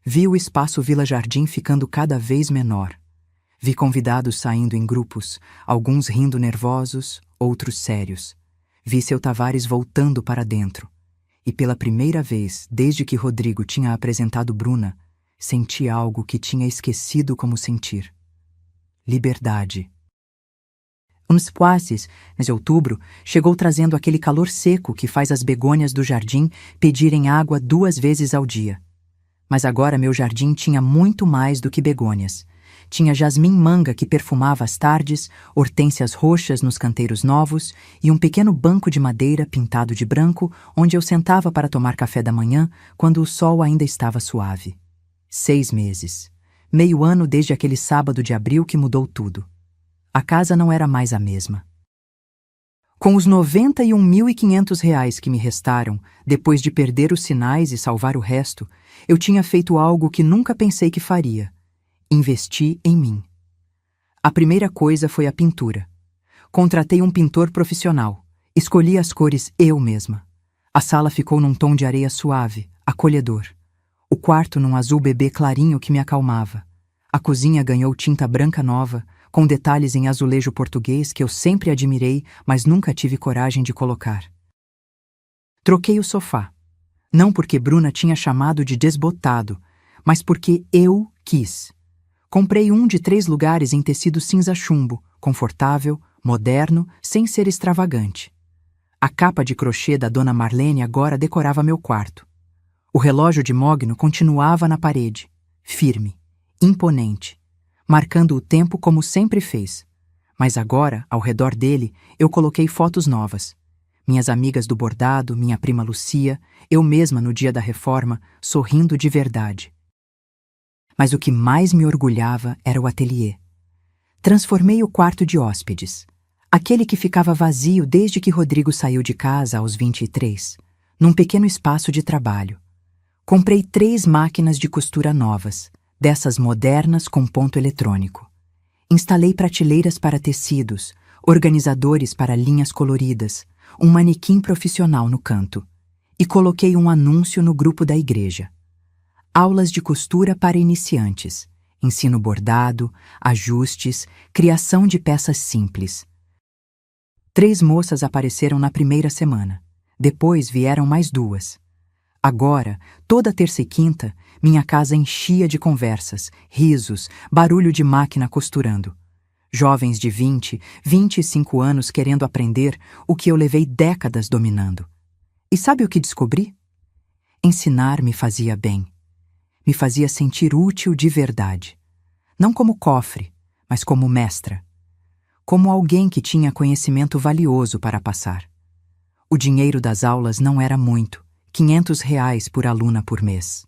Vi o espaço Vila Jardim ficando cada vez menor. Vi convidados saindo em grupos, alguns rindo nervosos, outros sérios. Vi seu Tavares voltando para dentro. E pela primeira vez, desde que Rodrigo tinha apresentado Bruna, senti algo que tinha esquecido como sentir. Liberdade. Uns poasses, mas outubro, chegou trazendo aquele calor seco que faz as begônias do jardim pedirem água 2 vezes ao dia. Mas agora meu jardim tinha muito mais do que begônias. Tinha jasmim-manga que perfumava as tardes, hortênsias roxas nos canteiros novos e um pequeno banco de madeira pintado de branco onde eu sentava para tomar café da manhã quando o sol ainda estava suave. 6 meses. Meio ano desde aquele sábado de abril que mudou tudo. A casa não era mais a mesma. Com os R$ 91.500 que me restaram, depois de perder os sinais e salvar o resto, eu tinha feito algo que nunca pensei que faria. Investi em mim. A primeira coisa foi a pintura. Contratei um pintor profissional. Escolhi as cores eu mesma. A sala ficou num tom de areia suave, acolhedor. O quarto num azul bebê clarinho que me acalmava. A cozinha ganhou tinta branca nova, com detalhes em azulejo português que eu sempre admirei, mas nunca tive coragem de colocar. Troquei o sofá. Não porque Bruna tinha chamado de desbotado, mas porque eu quis. Comprei um de 3 lugares em tecido cinza chumbo, confortável, moderno, sem ser extravagante. A capa de crochê da Dona Marlene agora decorava meu quarto. O relógio de mogno continuava na parede, firme, imponente, marcando o tempo como sempre fez. Mas agora, ao redor dele, eu coloquei fotos novas. Minhas amigas do bordado, minha prima Lucia, eu mesma no dia da reforma, sorrindo de verdade. Mas o que mais me orgulhava era o ateliê. Transformei o quarto de hóspedes, aquele que ficava vazio desde que Rodrigo saiu de casa aos 23, num pequeno espaço de trabalho. Comprei 3 máquinas de costura novas, dessas modernas com ponto eletrônico. Instalei prateleiras para tecidos, organizadores para linhas coloridas, um manequim profissional no canto. E coloquei um anúncio no grupo da igreja. Aulas de costura para iniciantes, ensino bordado, ajustes, criação de peças simples. 3 moças apareceram na primeira semana. Depois vieram mais 2. Agora, toda terça e quinta, minha casa enchia de conversas, risos, barulho de máquina costurando. Jovens de 20, 25 anos querendo aprender o que eu levei décadas dominando. E sabe o que descobri? Ensinar me fazia bem. Me fazia sentir útil de verdade. Não como cofre, mas como mestra. Como alguém que tinha conhecimento valioso para passar. O dinheiro das aulas não era muito, R$ 500 por aluna por mês.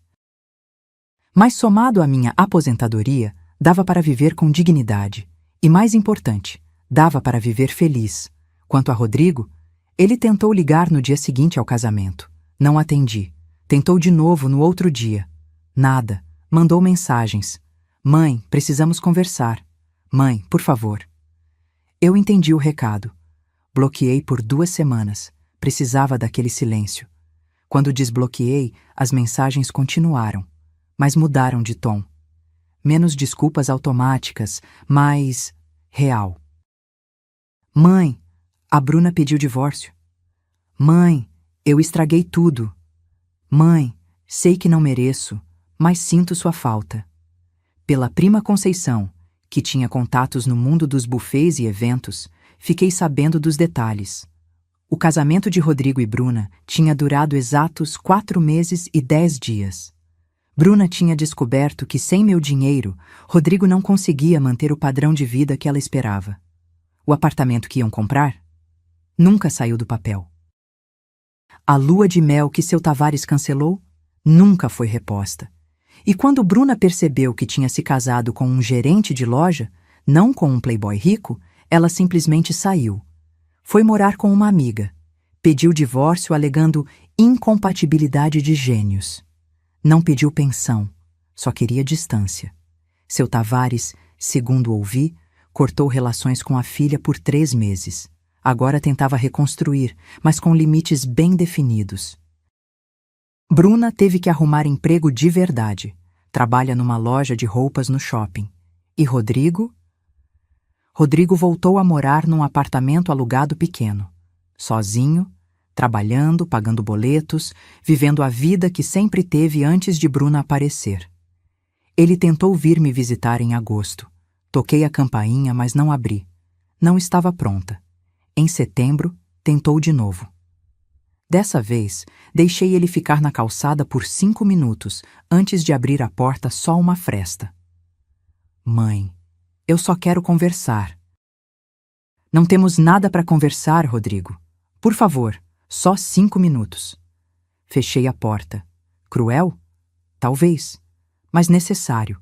Mas somado à minha aposentadoria, dava para viver com dignidade. E mais importante, dava para viver feliz. Quanto a Rodrigo, ele tentou ligar no dia seguinte ao casamento. Não atendi. Tentou de novo no outro dia. Nada. Mandou mensagens. Mãe, precisamos conversar. Mãe, por favor. Eu entendi o recado. Bloqueei por 2 semanas. Precisava daquele silêncio. Quando desbloqueei, as mensagens continuaram, mas mudaram de tom. Menos desculpas automáticas, mais real. Mãe, a Bruna pediu divórcio. Mãe, eu estraguei tudo. Mãe, sei que não mereço, mas sinto sua falta. Pela prima Conceição, que tinha contatos no mundo dos buffets e eventos, fiquei sabendo dos detalhes. O casamento de Rodrigo e Bruna tinha durado exatos 4 meses e 10 dias. Bruna tinha descoberto que sem meu dinheiro, Rodrigo não conseguia manter o padrão de vida que ela esperava. O apartamento que iam comprar nunca saiu do papel. A lua de mel que seu Tavares cancelou nunca foi reposta. E quando Bruna percebeu que tinha se casado com um gerente de loja, não com um playboy rico, ela simplesmente saiu. Foi morar com uma amiga. Pediu divórcio alegando incompatibilidade de gênios. Não pediu pensão, só queria distância. Seu Tavares, segundo ouvi, cortou relações com a filha por 3 meses. Agora tentava reconstruir, mas com limites bem definidos. Bruna teve que arrumar emprego de verdade. Trabalha numa loja de roupas no shopping. E Rodrigo? Rodrigo voltou a morar num apartamento alugado pequeno. Sozinho, trabalhando, pagando boletos, vivendo a vida que sempre teve antes de Bruna aparecer. Ele tentou vir me visitar em agosto. Toquei a campainha, mas não abri. Não estava pronta. Em setembro, tentou de novo. Dessa vez, deixei ele ficar na calçada por 5 minutos, antes de abrir a porta só uma fresta. Mãe, eu só quero conversar. Não temos nada para conversar, Rodrigo. Por favor, só 5 minutos. Fechei a porta. Cruel? Talvez, mas necessário.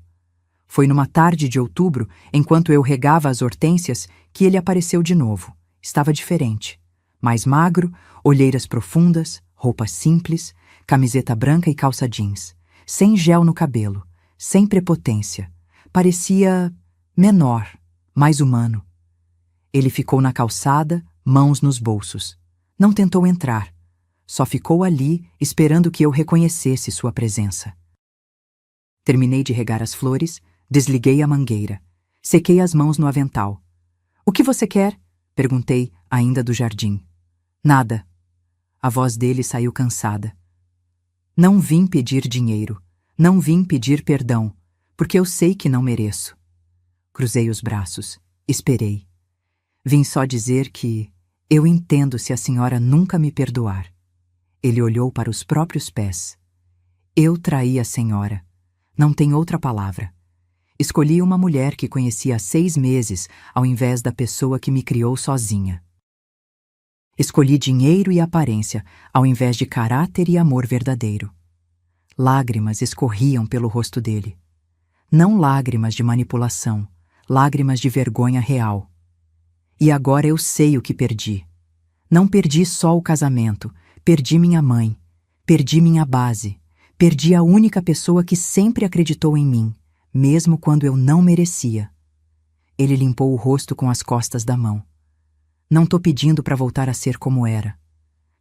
Foi numa tarde de outubro, enquanto eu regava as hortênsias, que ele apareceu de novo. Estava diferente. Mais magro, olheiras profundas, roupa simples, camiseta branca e calça jeans. Sem gel no cabelo, sem prepotência. Parecia menor, mais humano. Ele ficou na calçada, mãos nos bolsos. Não tentou entrar. Só ficou ali, esperando que eu reconhecesse sua presença. Terminei de regar as flores, desliguei a mangueira. Sequei as mãos no avental. "O que você quer?" perguntei, ainda do jardim. "Nada." A voz dele saiu cansada. "Não vim pedir dinheiro. Não vim pedir perdão, porque eu sei que não mereço." Cruzei os braços. Esperei. "Vim só dizer que eu entendo se a senhora nunca me perdoar." Ele olhou para os próprios pés. "Eu traí a senhora. Não tem outra palavra. Escolhi uma mulher que conhecia há 6 meses, ao invés da pessoa que me criou sozinha. Escolhi dinheiro e aparência, ao invés de caráter e amor verdadeiro." Lágrimas escorriam pelo rosto dele. Não lágrimas de manipulação, lágrimas de vergonha real. "E agora eu sei o que perdi. Não perdi só o casamento, perdi minha mãe, perdi minha base, perdi a única pessoa que sempre acreditou em mim, mesmo quando eu não merecia." Ele limpou o rosto com as costas da mão. "Não tô pedindo para voltar a ser como era.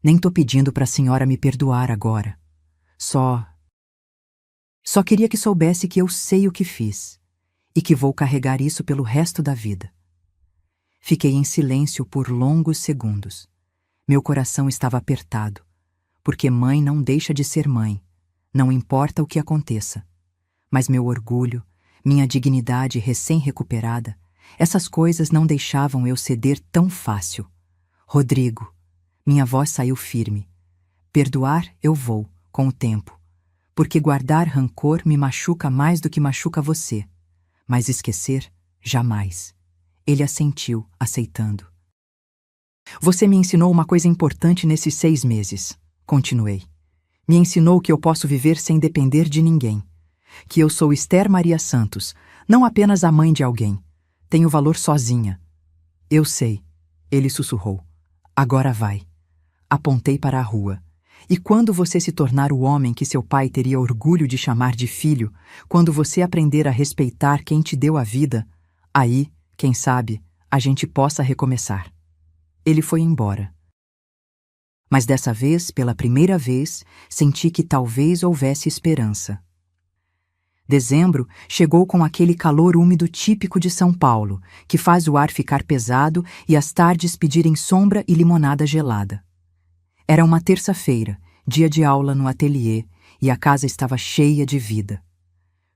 Nem tô pedindo para a senhora me perdoar agora. Só queria que soubesse que eu sei o que fiz e que vou carregar isso pelo resto da vida." Fiquei em silêncio por longos segundos. Meu coração estava apertado, porque mãe não deixa de ser mãe, não importa o que aconteça. Mas meu orgulho, minha dignidade recém-recuperada, essas coisas não deixavam eu ceder tão fácil. "Rodrigo." Minha voz saiu firme. "Perdoar eu vou, com o tempo, porque guardar rancor me machuca mais do que machuca você. Mas esquecer, jamais." Ele assentiu, aceitando. "Você me ensinou uma coisa importante nesses 6 meses, continuei. Me ensinou que eu posso viver sem depender de ninguém. Que eu sou Esther Maria Santos, não apenas a mãe de alguém. Tenho valor sozinha." "Eu sei," ele sussurrou. "Agora vai." Apontei para a rua. "E quando você se tornar o homem que seu pai teria orgulho de chamar de filho, quando você aprender a respeitar quem te deu a vida, aí, quem sabe, a gente possa recomeçar." Ele foi embora. Mas dessa vez, pela primeira vez, senti que talvez houvesse esperança. Dezembro chegou com aquele calor úmido típico de São Paulo, que faz o ar ficar pesado e as tardes pedirem sombra e limonada gelada. Era uma terça-feira, dia de aula no ateliê, e a casa estava cheia de vida.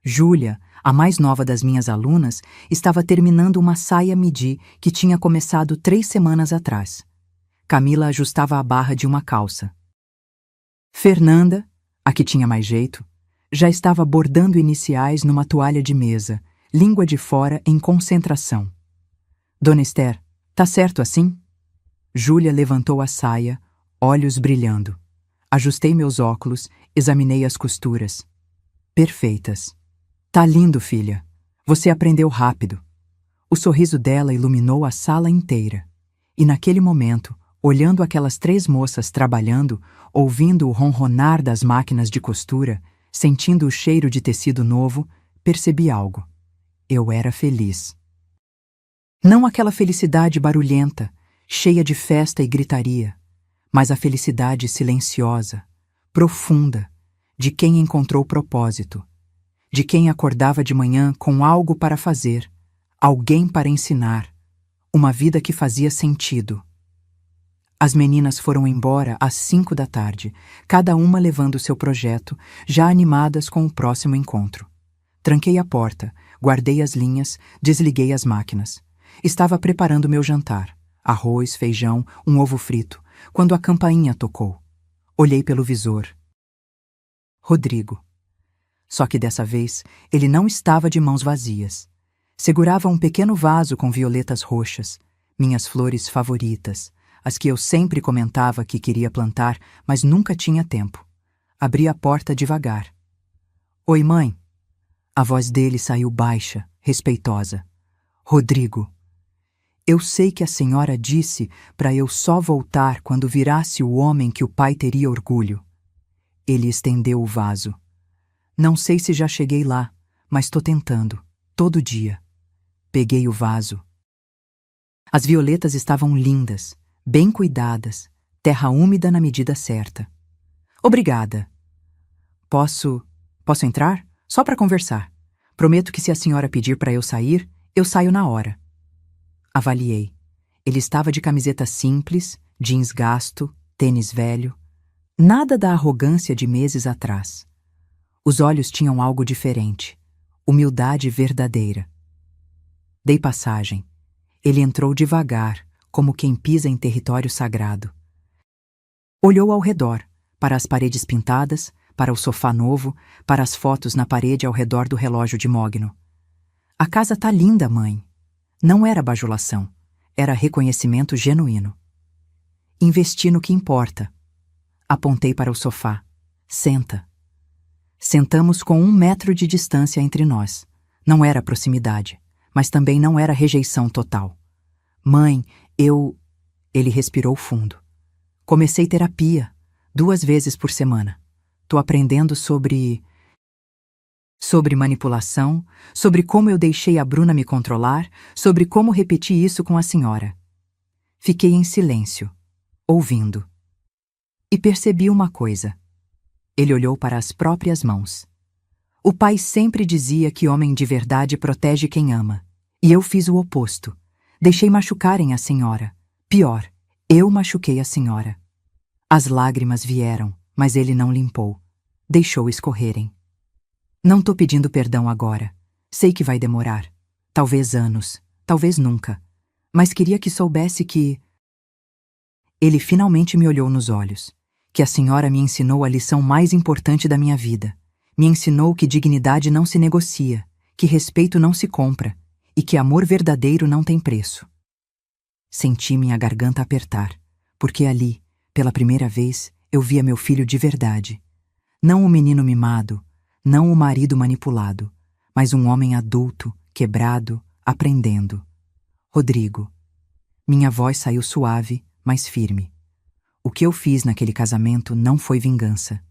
Júlia, a mais nova das minhas alunas, estava terminando uma saia midi que tinha começado 3 semanas atrás. Camila ajustava a barra de uma calça. Fernanda, a que tinha mais jeito, já estava bordando iniciais numa toalha de mesa, língua de fora em concentração. "Dona Esther, tá certo assim?" Júlia levantou a saia, olhos brilhando. Ajustei meus óculos, examinei as costuras. Perfeitas. Tá lindo, filha. Você aprendeu rápido. O sorriso dela iluminou a sala inteira. E naquele momento, olhando aquelas 3 moças trabalhando, ouvindo o ronronar das máquinas de costura, sentindo o cheiro de tecido novo, percebi algo. Eu era feliz. Não aquela felicidade barulhenta, cheia de festa e gritaria, mas a felicidade silenciosa, profunda, de quem encontrou propósito, de quem acordava de manhã com algo para fazer, alguém para ensinar, uma vida que fazia sentido. As meninas foram embora às 5 da tarde, cada uma levando seu projeto, já animadas com o próximo encontro. Tranquei a porta, guardei as linhas, desliguei as máquinas. Estava preparando meu jantar, arroz, feijão, um ovo frito, quando a campainha tocou. Olhei pelo visor. Rodrigo. Só que dessa vez ele não estava de mãos vazias. Segurava um pequeno vaso com violetas roxas, minhas flores favoritas, as que eu sempre comentava que queria plantar, mas nunca tinha tempo. Abri a porta devagar. Oi, mãe. A voz dele saiu baixa, respeitosa. Rodrigo. Eu sei que a senhora disse para eu só voltar quando virasse o homem que o pai teria orgulho. Ele estendeu o vaso. Não sei se já cheguei lá, mas tô tentando, todo dia. Peguei o vaso. As violetas estavam lindas, bem cuidadas, terra úmida na medida certa. Obrigada. Posso entrar? Só para conversar. Prometo que se a senhora pedir para eu saio na hora. Avaliei. Ele estava de camiseta simples, jeans gasto, tênis velho. Nada da arrogância de meses atrás. Os olhos tinham algo diferente. Humildade verdadeira. Dei passagem. Ele entrou devagar, como quem pisa em território sagrado. Olhou ao redor, para as paredes pintadas, para o sofá novo, para as fotos na parede ao redor do relógio de mogno. A casa tá linda, mãe. Não era bajulação, era reconhecimento genuíno. Investi no que importa. Apontei para o sofá. Senta. Sentamos com 1 metro de distância entre nós. Não era proximidade, mas também não era rejeição total. Mãe, Ele respirou fundo. Comecei terapia, 2 vezes por semana. Tô aprendendo sobre manipulação, sobre como eu deixei a Bruna me controlar, sobre como repeti isso com a senhora. Fiquei em silêncio, ouvindo. E percebi uma coisa. Ele olhou para as próprias mãos. O pai sempre dizia que homem de verdade protege quem ama. E eu fiz o oposto. Deixei machucarem a senhora. Pior, eu machuquei a senhora. As lágrimas vieram, mas ele não limpou. Deixou escorrerem. Não tô pedindo perdão agora. Sei que vai demorar. Talvez anos, talvez nunca. Mas queria que soubesse que... Ele finalmente me olhou nos olhos. Que a senhora me ensinou a lição mais importante da minha vida. Me ensinou que dignidade não se negocia, que respeito não se compra e que amor verdadeiro não tem preço. Senti minha garganta apertar, porque ali, pela primeira vez, eu via meu filho de verdade. Não o menino mimado, não o marido manipulado, mas um homem adulto, quebrado, aprendendo. Rodrigo. Minha voz saiu suave, mas firme. O que eu fiz naquele casamento não foi vingança.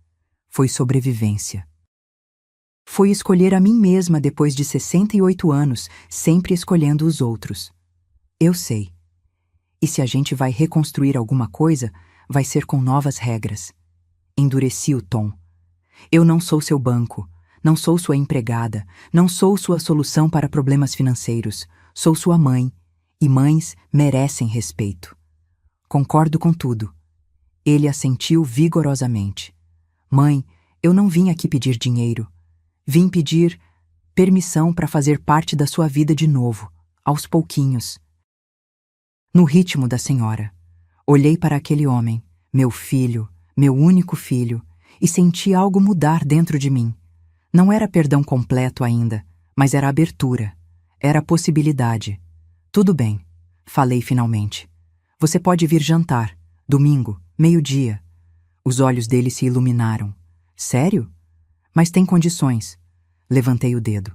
Foi sobrevivência. Foi escolher a mim mesma depois de 68 anos, sempre escolhendo os outros. Eu sei. E se a gente vai reconstruir alguma coisa, vai ser com novas regras. Endureci o tom. Eu não sou seu banco, não sou sua empregada, não sou sua solução para problemas financeiros. Sou sua mãe, e mães merecem respeito. Concordo com tudo. Ele assentiu vigorosamente. Mãe, eu não vim aqui pedir dinheiro. Vim pedir permissão para fazer parte da sua vida de novo, aos pouquinhos. No ritmo da senhora. Olhei para aquele homem, meu filho, meu único filho, e senti algo mudar dentro de mim. Não era perdão completo ainda, mas era abertura, era possibilidade. Tudo bem, falei finalmente. Você pode vir jantar, domingo, 12h. Os olhos dele se iluminaram. Sério? Mas tem condições. Levantei o dedo.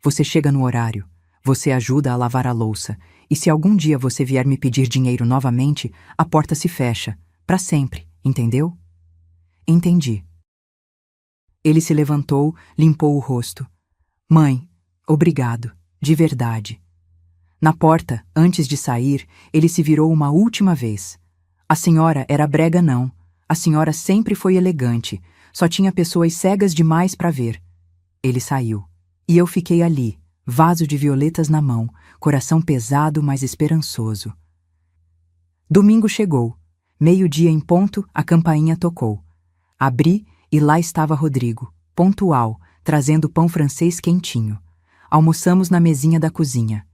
Você chega no horário. Você ajuda a lavar a louça. E se algum dia você vier me pedir dinheiro novamente, a porta se fecha. Para sempre, entendeu? Entendi. Ele se levantou, limpou o rosto. Mãe, obrigado, de verdade. Na porta, antes de sair, ele se virou uma última vez. A senhora era brega não. A senhora sempre foi elegante. Só tinha pessoas cegas demais para ver. Ele saiu. E eu fiquei ali, vaso de violetas na mão, coração pesado, mas esperançoso. Domingo chegou. 12:00 em ponto, a campainha tocou. Abri e lá estava Rodrigo, pontual, trazendo pão francês quentinho. Almoçamos na mesinha da cozinha.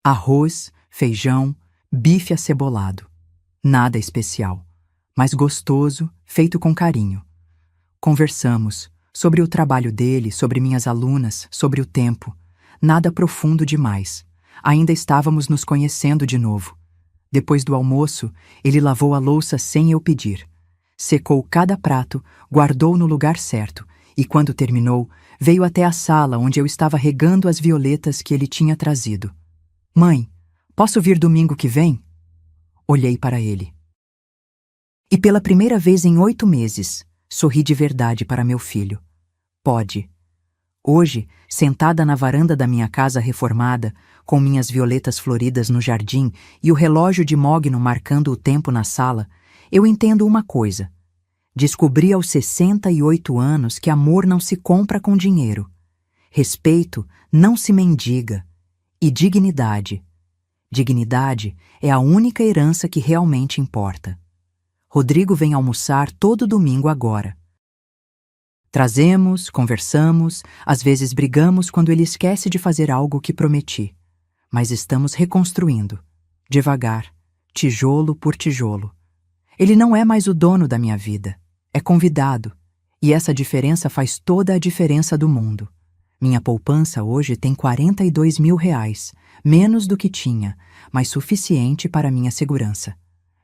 Arroz, feijão, bife acebolado. Nada especial, mas gostoso, feito com carinho. Conversamos sobre o trabalho dele, sobre minhas alunas, sobre o tempo. Nada profundo demais. Ainda estávamos nos conhecendo de novo. Depois do almoço, ele lavou a louça sem eu pedir. Secou cada prato, guardou no lugar certo e, quando terminou, veio até a sala onde eu estava regando as violetas que ele tinha trazido. Mãe, posso vir domingo que vem? Olhei para ele. E pela primeira vez em 8 meses, sorri de verdade para meu filho. Pode. Hoje, sentada na varanda da minha casa reformada, com minhas violetas floridas no jardim e o relógio de mogno marcando o tempo na sala, eu entendo uma coisa. Descobri aos 68 anos que amor não se compra com dinheiro. Respeito não se mendiga. E dignidade. Dignidade é a única herança que realmente importa. Rodrigo vem almoçar todo domingo agora. Trazemos, conversamos, às vezes brigamos quando ele esquece de fazer algo que prometi. Mas estamos reconstruindo, devagar, tijolo por tijolo. Ele não é mais o dono da minha vida, é convidado, e essa diferença faz toda a diferença do mundo. Minha poupança hoje tem R$ 42.000, menos do que tinha, mas suficiente para minha segurança.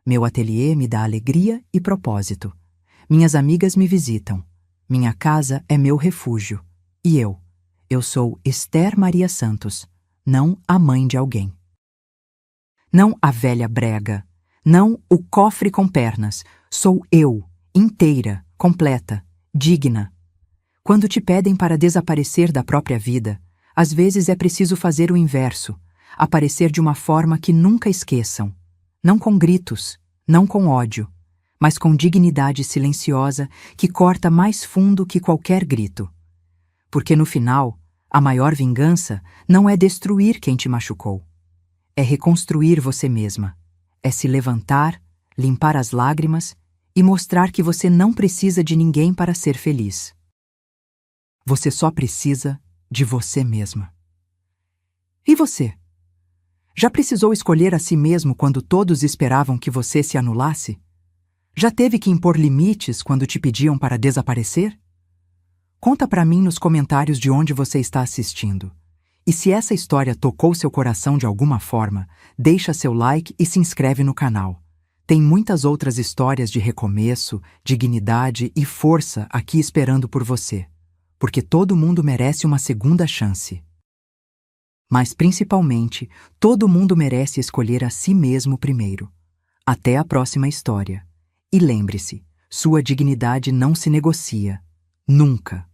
Meu ateliê me dá alegria e propósito. Minhas amigas me visitam. Minha casa é meu refúgio. E eu sou Esther Maria Santos, não a mãe de alguém. Não a velha brega, não o cofre com pernas. Sou eu, inteira, completa, digna. Quando te pedem para desaparecer da própria vida, às vezes é preciso fazer o inverso, aparecer de uma forma que nunca esqueçam. Não com gritos, não com ódio, mas com dignidade silenciosa que corta mais fundo que qualquer grito. Porque no final, a maior vingança não é destruir quem te machucou. É reconstruir você mesma. É se levantar, limpar as lágrimas e mostrar que você não precisa de ninguém para ser feliz. Você só precisa de você mesma. E você? Já precisou escolher a si mesmo quando todos esperavam que você se anulasse? Já teve que impor limites quando te pediam para desaparecer? Conta para mim nos comentários de onde você está assistindo. E se essa história tocou seu coração de alguma forma, deixa seu like e se inscreve no canal. Tem muitas outras histórias de recomeço, dignidade e força aqui esperando por você. Porque todo mundo merece uma segunda chance. Mas, principalmente, todo mundo merece escolher a si mesmo primeiro. Até a próxima história. E lembre-se, sua dignidade não se negocia. Nunca.